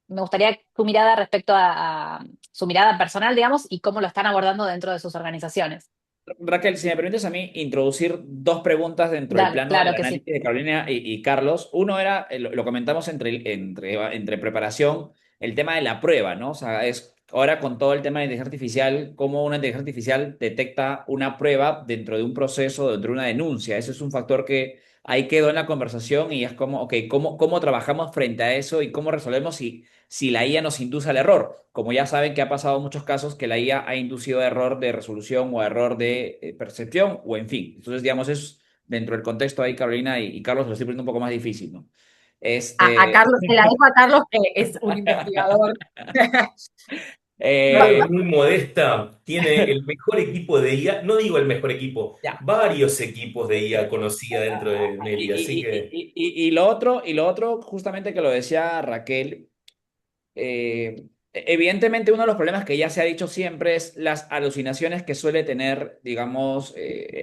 me gustaría tu mirada respecto a su mirada personal, digamos, y cómo lo están abordando dentro de sus organizaciones.
Raquel, si me permites a mí introducir dos preguntas dentro del
Dale,
plano del
claro que sí.
análisis de Carolina y Carlos. Uno era, lo comentamos entre preparación, el tema de la prueba, ¿no? O sea, es ahora con todo el tema de inteligencia artificial, cómo una inteligencia artificial detecta una prueba dentro de un proceso, dentro de una denuncia. Ese es un factor que ahí quedó en la conversación y es como, ok, ¿cómo trabajamos frente a eso y cómo resolvemos si la IA nos induce al error? Como ya saben que ha pasado en muchos casos que la IA ha inducido error de resolución o error de percepción o en fin. Entonces, digamos, es dentro del contexto ahí, Carolina y Carlos, lo estoy poniendo un poco más difícil, ¿no?
A
Este,
Carlos, se la dejo a Carlos, que es un investigador.
Carlos
eh,
es muy modesta, tiene el mejor equipo de IA, no digo el mejor equipo,
ya.
varios equipos de IA conocida dentro de Meli, así que
Y lo otro, justamente que lo decía Raquel, evidentemente uno de los problemas que ya se ha dicho siempre es las alucinaciones que suele tener, digamos,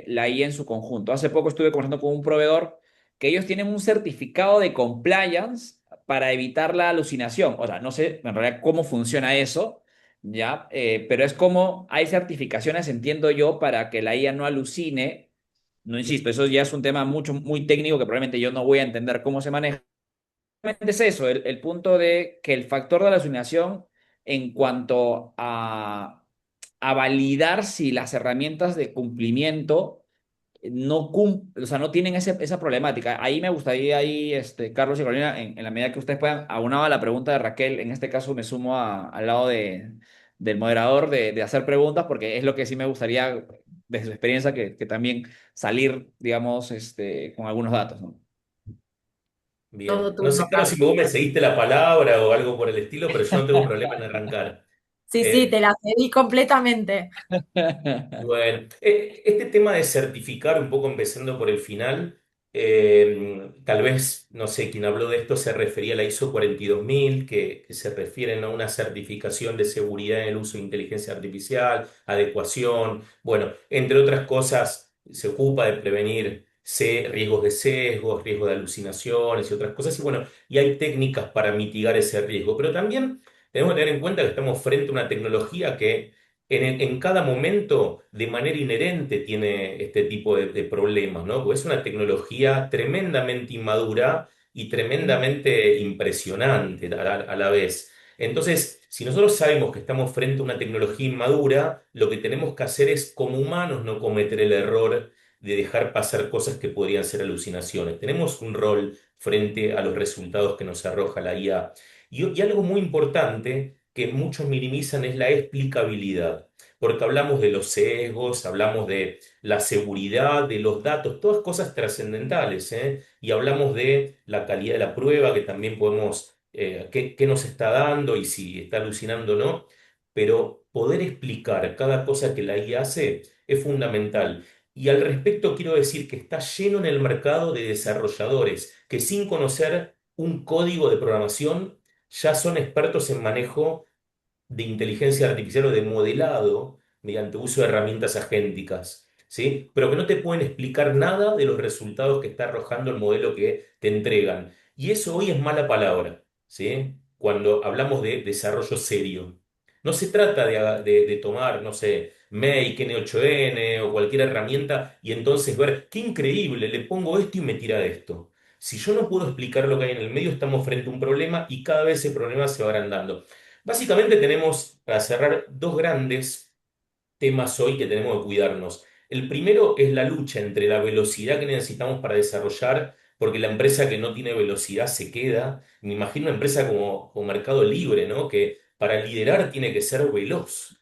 la IA en su conjunto. Hace poco estuve conversando con un proveedor que ellos tienen un certificado de compliance para evitar la alucinación. O sea, no sé en realidad cómo funciona eso, ¿ya? Pero es como hay certificaciones, entiendo yo, para que la IA no alucine. No insisto, eso ya es un tema muy técnico que probablemente yo no voy a entender cómo se maneja es eso, el punto de que el factor de la asignación en cuanto a validar si las herramientas de cumplimiento o sea, no tienen esa problemática. Ahí me gustaría, Carlos y Carolina, en la medida que ustedes puedan, aunado a la pregunta de Raquel, en este caso me sumo al lado del moderador de hacer preguntas, porque es lo que sí me gustaría, desde su experiencia, que también salir, digamos, con algunos datos, ¿no?
Todo
bien. No
tuyo,
sé, Carlos, si
Carlos.
vos me seguiste la palabra o algo por el estilo, pero yo no tengo problema en arrancar.
Sí, sí,
Eh,
te la cedí completamente.
Bueno, este tema de certificar, un poco empezando por el final, tal vez, no sé, quien habló de esto se refería a la ISO 42000, que se refieren a una certificación de seguridad en el uso de inteligencia artificial, adecuación, bueno, entre otras cosas, se ocupa de prevenir riesgos de sesgos, riesgos de alucinaciones y otras cosas, y bueno, y hay técnicas para mitigar ese riesgo, pero también tenemos que tener en cuenta que estamos frente a una tecnología que en cada momento, de manera inherente, tiene este tipo de problemas, ¿no? Porque es una tecnología tremendamente inmadura y tremendamente impresionante a la vez. Entonces, si nosotros sabemos que estamos frente a una tecnología inmadura, lo que tenemos que hacer es, como humanos, no cometer el error de dejar pasar cosas que podrían ser alucinaciones. Tenemos un rol frente a los resultados que nos arroja la IA. Y algo muy importante que muchos minimizan es la explicabilidad, porque hablamos de los sesgos, hablamos de la seguridad, de los datos, todas cosas trascendentales, ¿eh? Y hablamos de la calidad de la prueba, que también podemos, qué nos está dando y si está alucinando o no, pero poder explicar cada cosa que la IA hace es fundamental. Y al respecto quiero decir que está lleno en el mercado de desarrolladores que sin conocer un código de programación ya son expertos en manejo de inteligencia artificial o de modelado mediante uso de herramientas agénticas, ¿sí? Pero que no te pueden explicar nada de los resultados que está arrojando el modelo que te entregan. Y eso hoy es mala palabra, ¿sí? Cuando hablamos de desarrollo serio. No se trata de tomar, no sé, Make, N8N o cualquier herramienta y entonces ver, qué increíble, le pongo esto y me tira esto. Si yo no puedo explicar lo que hay en el medio, estamos frente a un problema y cada vez ese problema se va agrandando. Básicamente tenemos, para cerrar, dos grandes temas hoy que tenemos que cuidarnos. El primero es la lucha entre la velocidad que necesitamos para desarrollar, porque la empresa que no tiene velocidad se queda. Me imagino una empresa como Mercado Libre, ¿no? Que para liderar tiene que ser veloz.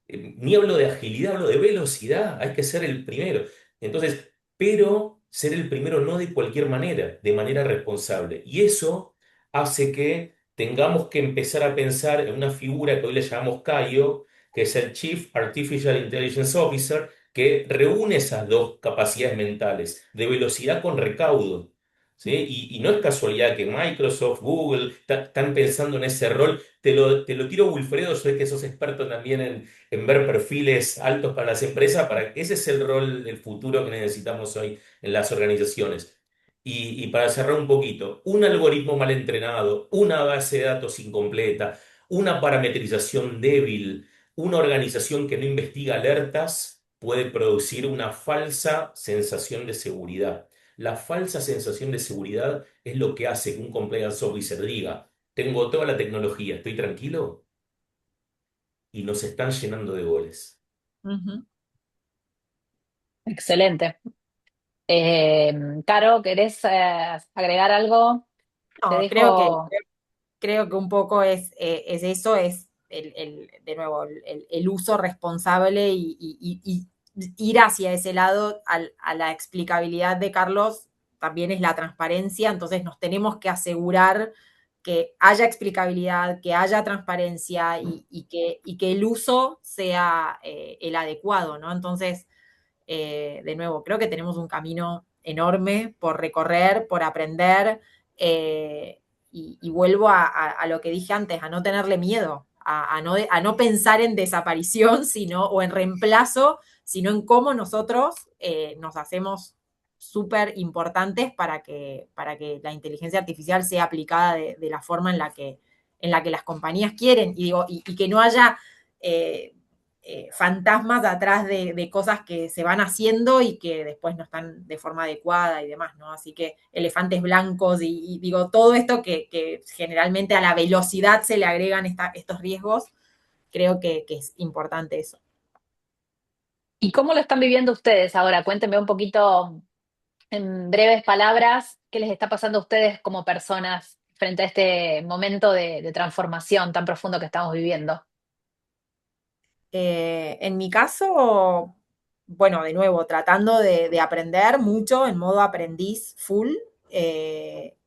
Ni hablo de agilidad, hablo de velocidad. Hay que ser el primero. Entonces, pero ser el primero no de cualquier manera, de manera responsable. Y eso hace que tengamos que empezar a pensar en una figura que hoy le llamamos CAIO, que es el Chief Artificial Intelligence Officer, que reúne esas dos capacidades mentales, de velocidad con recaudo. ¿Sí? Y no es casualidad que Microsoft, Google están pensando en ese rol. Te lo tiro, Wilfredo, yo sé que sos experto también en ver perfiles altos para las empresas, ese es el rol del futuro que necesitamos hoy en las organizaciones. Y para cerrar un poquito, un algoritmo mal entrenado, una base de datos incompleta, una parametrización débil, una organización que no investiga alertas puede producir una falsa sensación de seguridad. La falsa sensación de seguridad es lo que hace que un compliance officer diga, tengo toda la tecnología, estoy tranquilo y nos están llenando de goles.
Ujú.
Excelente. Caro, ¿querés agregar algo? Te
No,
dejo.
creo que un poco es eso, es de nuevo, el uso responsable y ir hacia ese lado a la explicabilidad de Carlos también es la transparencia, entonces nos tenemos que asegurar que haya explicabilidad, que haya transparencia y que el uso sea el adecuado, ¿no? Entonces, de nuevo, creo que tenemos un camino enorme por recorrer, por aprender, y vuelvo a lo que dije antes, a no tenerle miedo, a no pensar en desaparición sino, o en reemplazo, sino en cómo nosotros nos hacemos súper importantes para que la inteligencia artificial sea aplicada de la forma en la que las compañías quieren y que no haya fantasmas atrás de cosas que se van haciendo y que después no están de forma adecuada y demás, ¿no? Así que elefantes blancos y digo, todo esto que generalmente a la velocidad se le agregan estos riesgos, creo que es importante eso.
¿Y cómo lo están viviendo ustedes ahora? Cuéntenme un poquito en breves palabras qué les está pasando a ustedes como personas frente a este momento de transformación tan profundo que estamos viviendo.
En mi caso, bueno, de nuevo, tratando de aprender mucho en modo aprendiz full,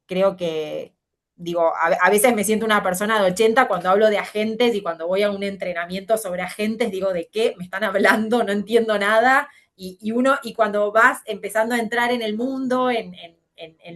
creo que, digo, a veces me siento una persona de 80 cuando hablo de agentes y cuando voy a un entrenamiento sobre agentes, digo, ¿de qué me están hablando? No entiendo nada. Y cuando vas empezando a entrar en el mundo, en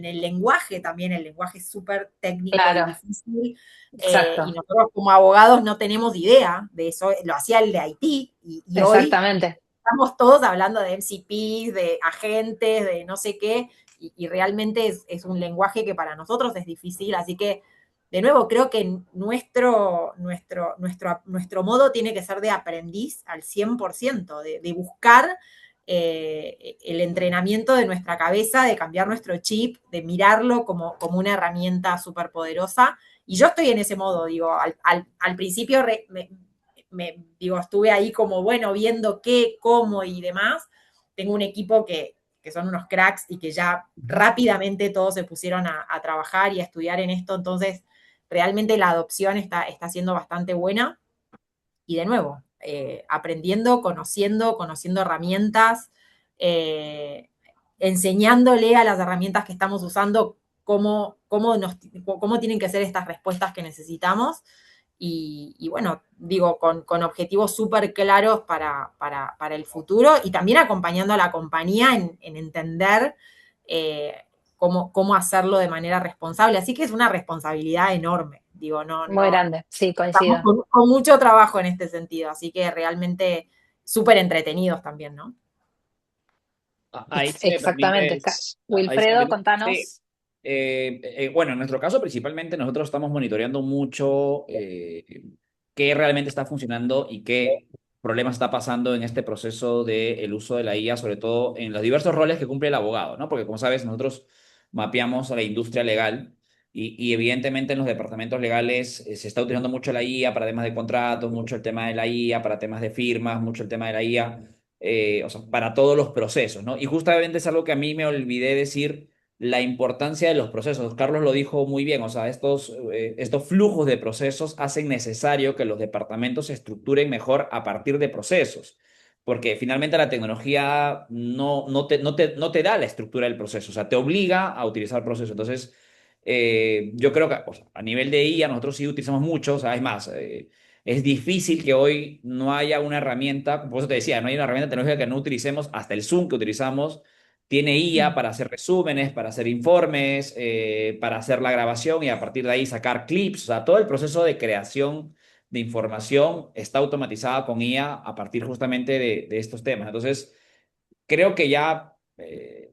el lenguaje también, el lenguaje es súper técnico y
Claro,
difícil, y
exacto,
nosotros como abogados no tenemos idea de eso, lo hacía el de Haití y hoy
exactamente.
estamos todos hablando de MCPs, de agentes, de no sé qué, y realmente es un lenguaje que para nosotros es difícil, así que de nuevo creo que nuestro modo tiene que ser de aprendiz al 100%, de buscar el entrenamiento de nuestra cabeza, de cambiar nuestro chip, de mirarlo como una herramienta súper poderosa. Y yo estoy en ese modo, digo, al principio digo, estuve ahí como, bueno, viendo qué, cómo y demás. Tengo un equipo que son unos cracks y que ya rápidamente todos se pusieron a trabajar y a estudiar en esto, entonces realmente la adopción está siendo bastante buena. Y de nuevo, aprendiendo, conociendo herramientas, eh, enseñándole a las herramientas que estamos usando cómo tienen que ser estas respuestas que necesitamos. Y bueno, digo, con objetivos súper claros para el futuro y también acompañando a la compañía en entender cómo hacerlo de manera responsable. Así que es una responsabilidad enorme. Digo,
Muy grande, sí,
estamos
coincido.
con mucho trabajo en este sentido, así que realmente súper entretenidos también, ¿no?
Ahí si me
Exactamente.
permites, ahí si me
Wilfredo,
permites, sí.
contanos.
Bueno, en nuestro caso principalmente nosotros estamos monitoreando mucho qué realmente está funcionando y qué problemas está pasando en este proceso del uso de la IA, sobre todo en los diversos roles que cumple el abogado, ¿no? Porque como sabes, nosotros mapeamos a la industria legal y evidentemente en los departamentos legales se está utilizando mucho la IA para temas de contratos, mucho el tema de la IA para temas de firmas, mucho el tema de la IA, o sea, para todos los procesos, ¿no? Y justamente es algo que a mí me olvidé decir la importancia de los procesos. Carlos lo dijo muy bien, o sea, estos flujos de procesos hacen necesario que los departamentos se estructuren mejor a partir de procesos, porque finalmente la tecnología no te da la estructura del proceso, o sea, te obliga a utilizar procesos. Entonces, yo creo que o sea, a nivel de IA nosotros sí utilizamos mucho, o sea, es más, es difícil que hoy no haya una herramienta, por eso te decía, no hay una herramienta tecnológica que no utilicemos, hasta el Zoom que utilizamos tiene IA para hacer resúmenes, para hacer informes, para hacer la grabación y a partir de ahí sacar clips. O sea, todo el proceso de creación de información está automatizado con IA a partir justamente de estos temas. Entonces, creo que ya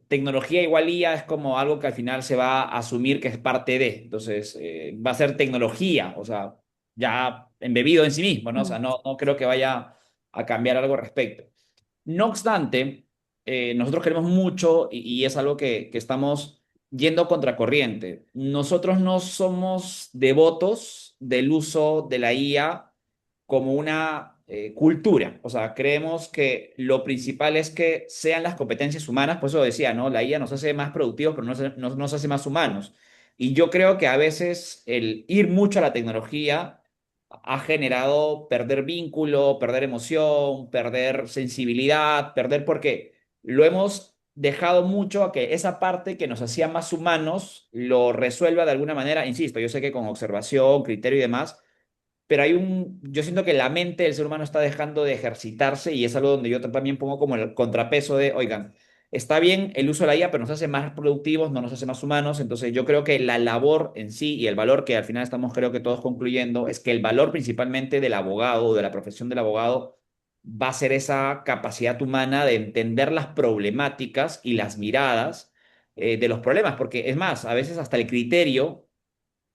tecnología igual IA es como algo que al final se va a asumir que es parte de. Entonces, va a ser tecnología, o sea, ya embebido en sí mismo, ¿no? O sea, no creo que vaya a cambiar algo al respecto. No obstante, nosotros queremos mucho y es algo que estamos yendo contracorriente. Nosotros no somos devotos del uso de la IA como una cultura. O sea, creemos que lo principal es que sean las competencias humanas. Por eso decía, ¿no? La IA nos hace más productivos, pero no nos hace más humanos. Y yo creo que a veces el ir mucho a la tecnología ha generado perder vínculo, perder emoción, perder sensibilidad, perder porque lo hemos dejado mucho a que esa parte que nos hacía más humanos lo resuelva de alguna manera. Insisto, yo sé que con observación, criterio y demás, pero yo siento que la mente del ser humano está dejando de ejercitarse y es algo donde yo también pongo como el contrapeso de, oigan, está bien el uso de la IA, pero nos hace más productivos, no nos hace más humanos. Entonces yo creo que la labor en sí y el valor que al final estamos creo que todos concluyendo es que el valor principalmente del abogado o de la profesión del abogado va a ser esa capacidad humana de entender las problemáticas y las miradas de los problemas, porque es más, a veces hasta el criterio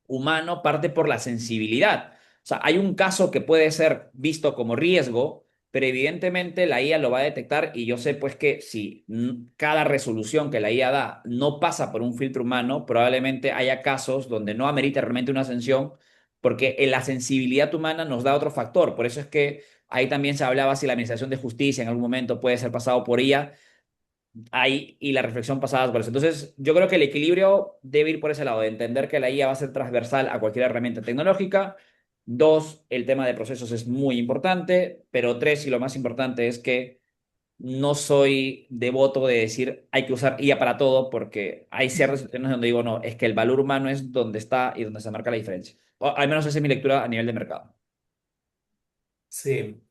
humano parte por la sensibilidad. O sea, hay un caso que puede ser visto como riesgo, pero evidentemente la IA lo va a detectar y yo sé pues que si cada resolución que la IA da no pasa por un filtro humano, probablemente haya casos donde no amerita realmente una sanción porque en la sensibilidad humana nos da otro factor. Por eso es que ahí también se hablaba si la Administración de Justicia en algún momento puede ser pasado por IA ahí y la reflexión pasada por eso. Entonces, yo creo que el equilibrio debe ir por ese lado, de entender que la IA va a ser transversal a cualquier herramienta tecnológica. Dos, el tema de procesos es muy importante, pero tres, y lo más importante es que no soy devoto de decir hay que usar IA para todo, porque hay ciertas situaciones donde digo, no, es que el valor humano es donde está y donde se marca la diferencia. O al menos esa es mi lectura a nivel de mercado.
Sí,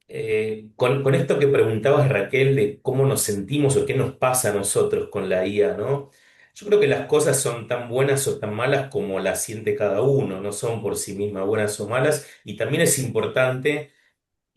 con esto que preguntabas, Raquel, de cómo nos sentimos o qué nos pasa a nosotros con la IA, ¿no? Yo creo que las cosas son tan buenas o tan malas como las siente cada uno, no son por sí mismas buenas o malas, y también es importante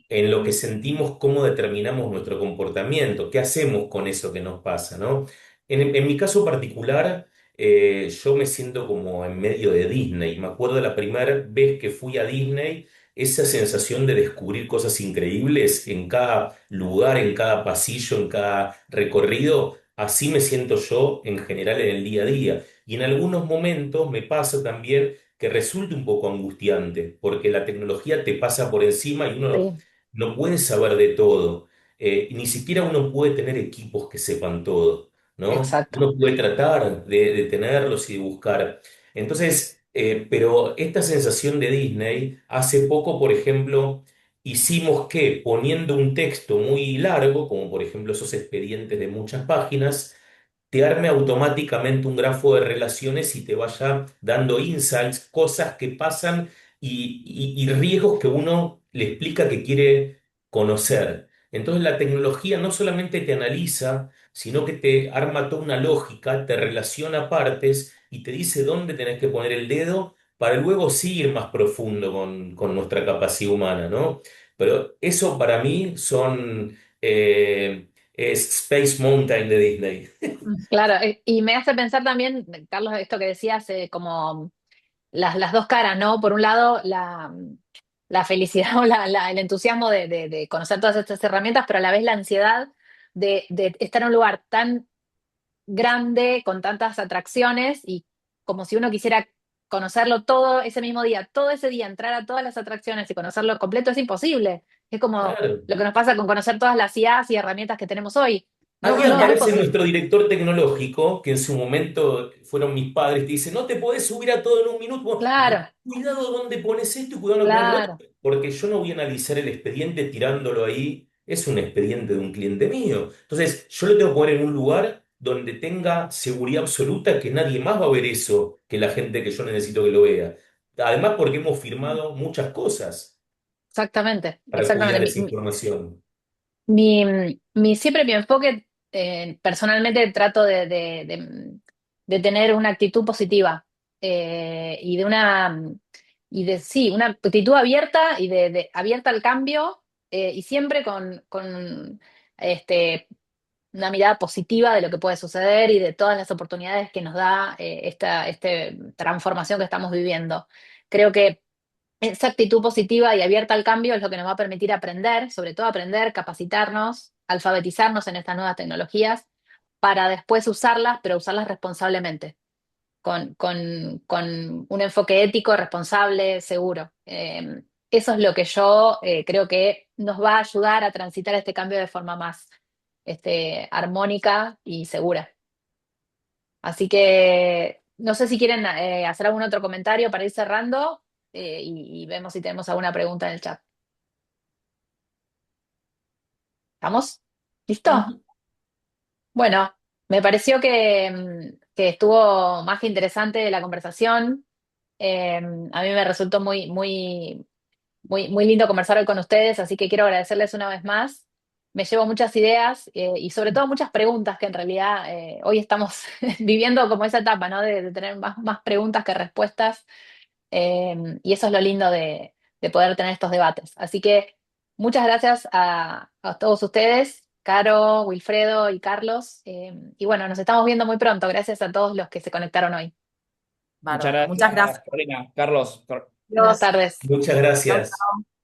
en lo que sentimos, cómo determinamos nuestro comportamiento, qué hacemos con eso que nos pasa, ¿no? En mi caso particular, yo me siento como en medio de Disney. Me acuerdo la primera vez que fui a Disney, esa sensación de descubrir cosas increíbles en cada lugar, en cada pasillo, en cada recorrido. Así me siento yo en general en el día a día. Y en algunos momentos me pasa también que resulta un poco angustiante, porque la tecnología te pasa por encima y uno
Sí,
no puede saber de todo. Ni siquiera uno puede tener equipos que sepan todo, ¿no?
exacto.
Uno puede tratar de tenerlos y de buscar. Entonces, pero esta sensación de Disney, hace poco, por ejemplo, hicimos que poniendo un texto muy largo, como por ejemplo esos expedientes de muchas páginas, te arme automáticamente un grafo de relaciones y te vaya dando insights, cosas que pasan y riesgos que uno le explica que quiere conocer. Entonces la tecnología no solamente te analiza, sino que te arma toda una lógica, te relaciona partes y te dice dónde tenés que poner el dedo para luego sí ir más profundo con nuestra capacidad humana, ¿no? Pero eso para mí es Space Mountain de Disney.
Claro, y me hace pensar también, Carlos, esto que decías, como las dos caras, ¿no? Por un lado, la felicidad o el entusiasmo de conocer todas estas herramientas, pero a la vez la ansiedad de estar en un lugar tan grande, con tantas atracciones, y como si uno quisiera conocerlo todo ese mismo día, todo ese día, entrar a todas las atracciones y conocerlo completo, es imposible. Es como
Claro.
lo que nos pasa con conocer todas las IAs y herramientas que tenemos hoy. No,
Ahí
no es
aparece
posible.
nuestro director tecnológico, que en su momento fueron mis padres, te dice, no te podés subir a todo en un minuto. Bueno,
Claro,
cuidado dónde pones esto y cuidado dónde pones lo otro,
claro.
porque yo no voy a analizar el expediente tirándolo ahí. Es un expediente de un cliente mío. Entonces, yo lo tengo que poner en un lugar donde tenga seguridad absoluta que nadie más va a ver eso que la gente que yo necesito que lo vea. Además, porque hemos firmado muchas cosas
Exactamente,
para
exactamente.
cuidar esa información.
Siempre mi enfoque, personalmente trato de tener una actitud positiva, y sí, una actitud abierta y abierta al cambio, y siempre con este, una mirada positiva de lo que puede suceder y de todas las oportunidades que nos da, esta transformación que estamos viviendo. Creo que esa actitud positiva y abierta al cambio es lo que nos va a permitir aprender, sobre todo aprender, capacitarnos, alfabetizarnos en estas nuevas tecnologías para después usarlas, pero usarlas responsablemente. con un enfoque ético, responsable, seguro. Eso es lo que yo creo que nos va a ayudar a transitar este cambio de forma más armónica y segura. Así que no sé si quieren hacer algún otro comentario para ir cerrando y vemos si tenemos alguna pregunta en el chat. ¿Estamos? ¿Listo?
Ujú.
Bueno, me pareció que estuvo más que interesante la conversación. A mí me resultó muy lindo conversar hoy con ustedes, así que quiero agradecerles una vez más. Me llevo muchas ideas y sobre todo muchas preguntas que en realidad hoy estamos viviendo como esa etapa, ¿no? De tener más preguntas que respuestas. Y eso es lo lindo de poder tener estos debates. Así que muchas gracias a todos ustedes, Caro, Wilfredo y Carlos. Y bueno, nos estamos viendo muy pronto. Gracias a todos los que se conectaron hoy.
Muchas
Bárbaro.
gracias,
Muchas gracias.
Carolina. Carlos.
Buenas
Dios.
tardes.
Muchas
Chau,
gracias.
chau.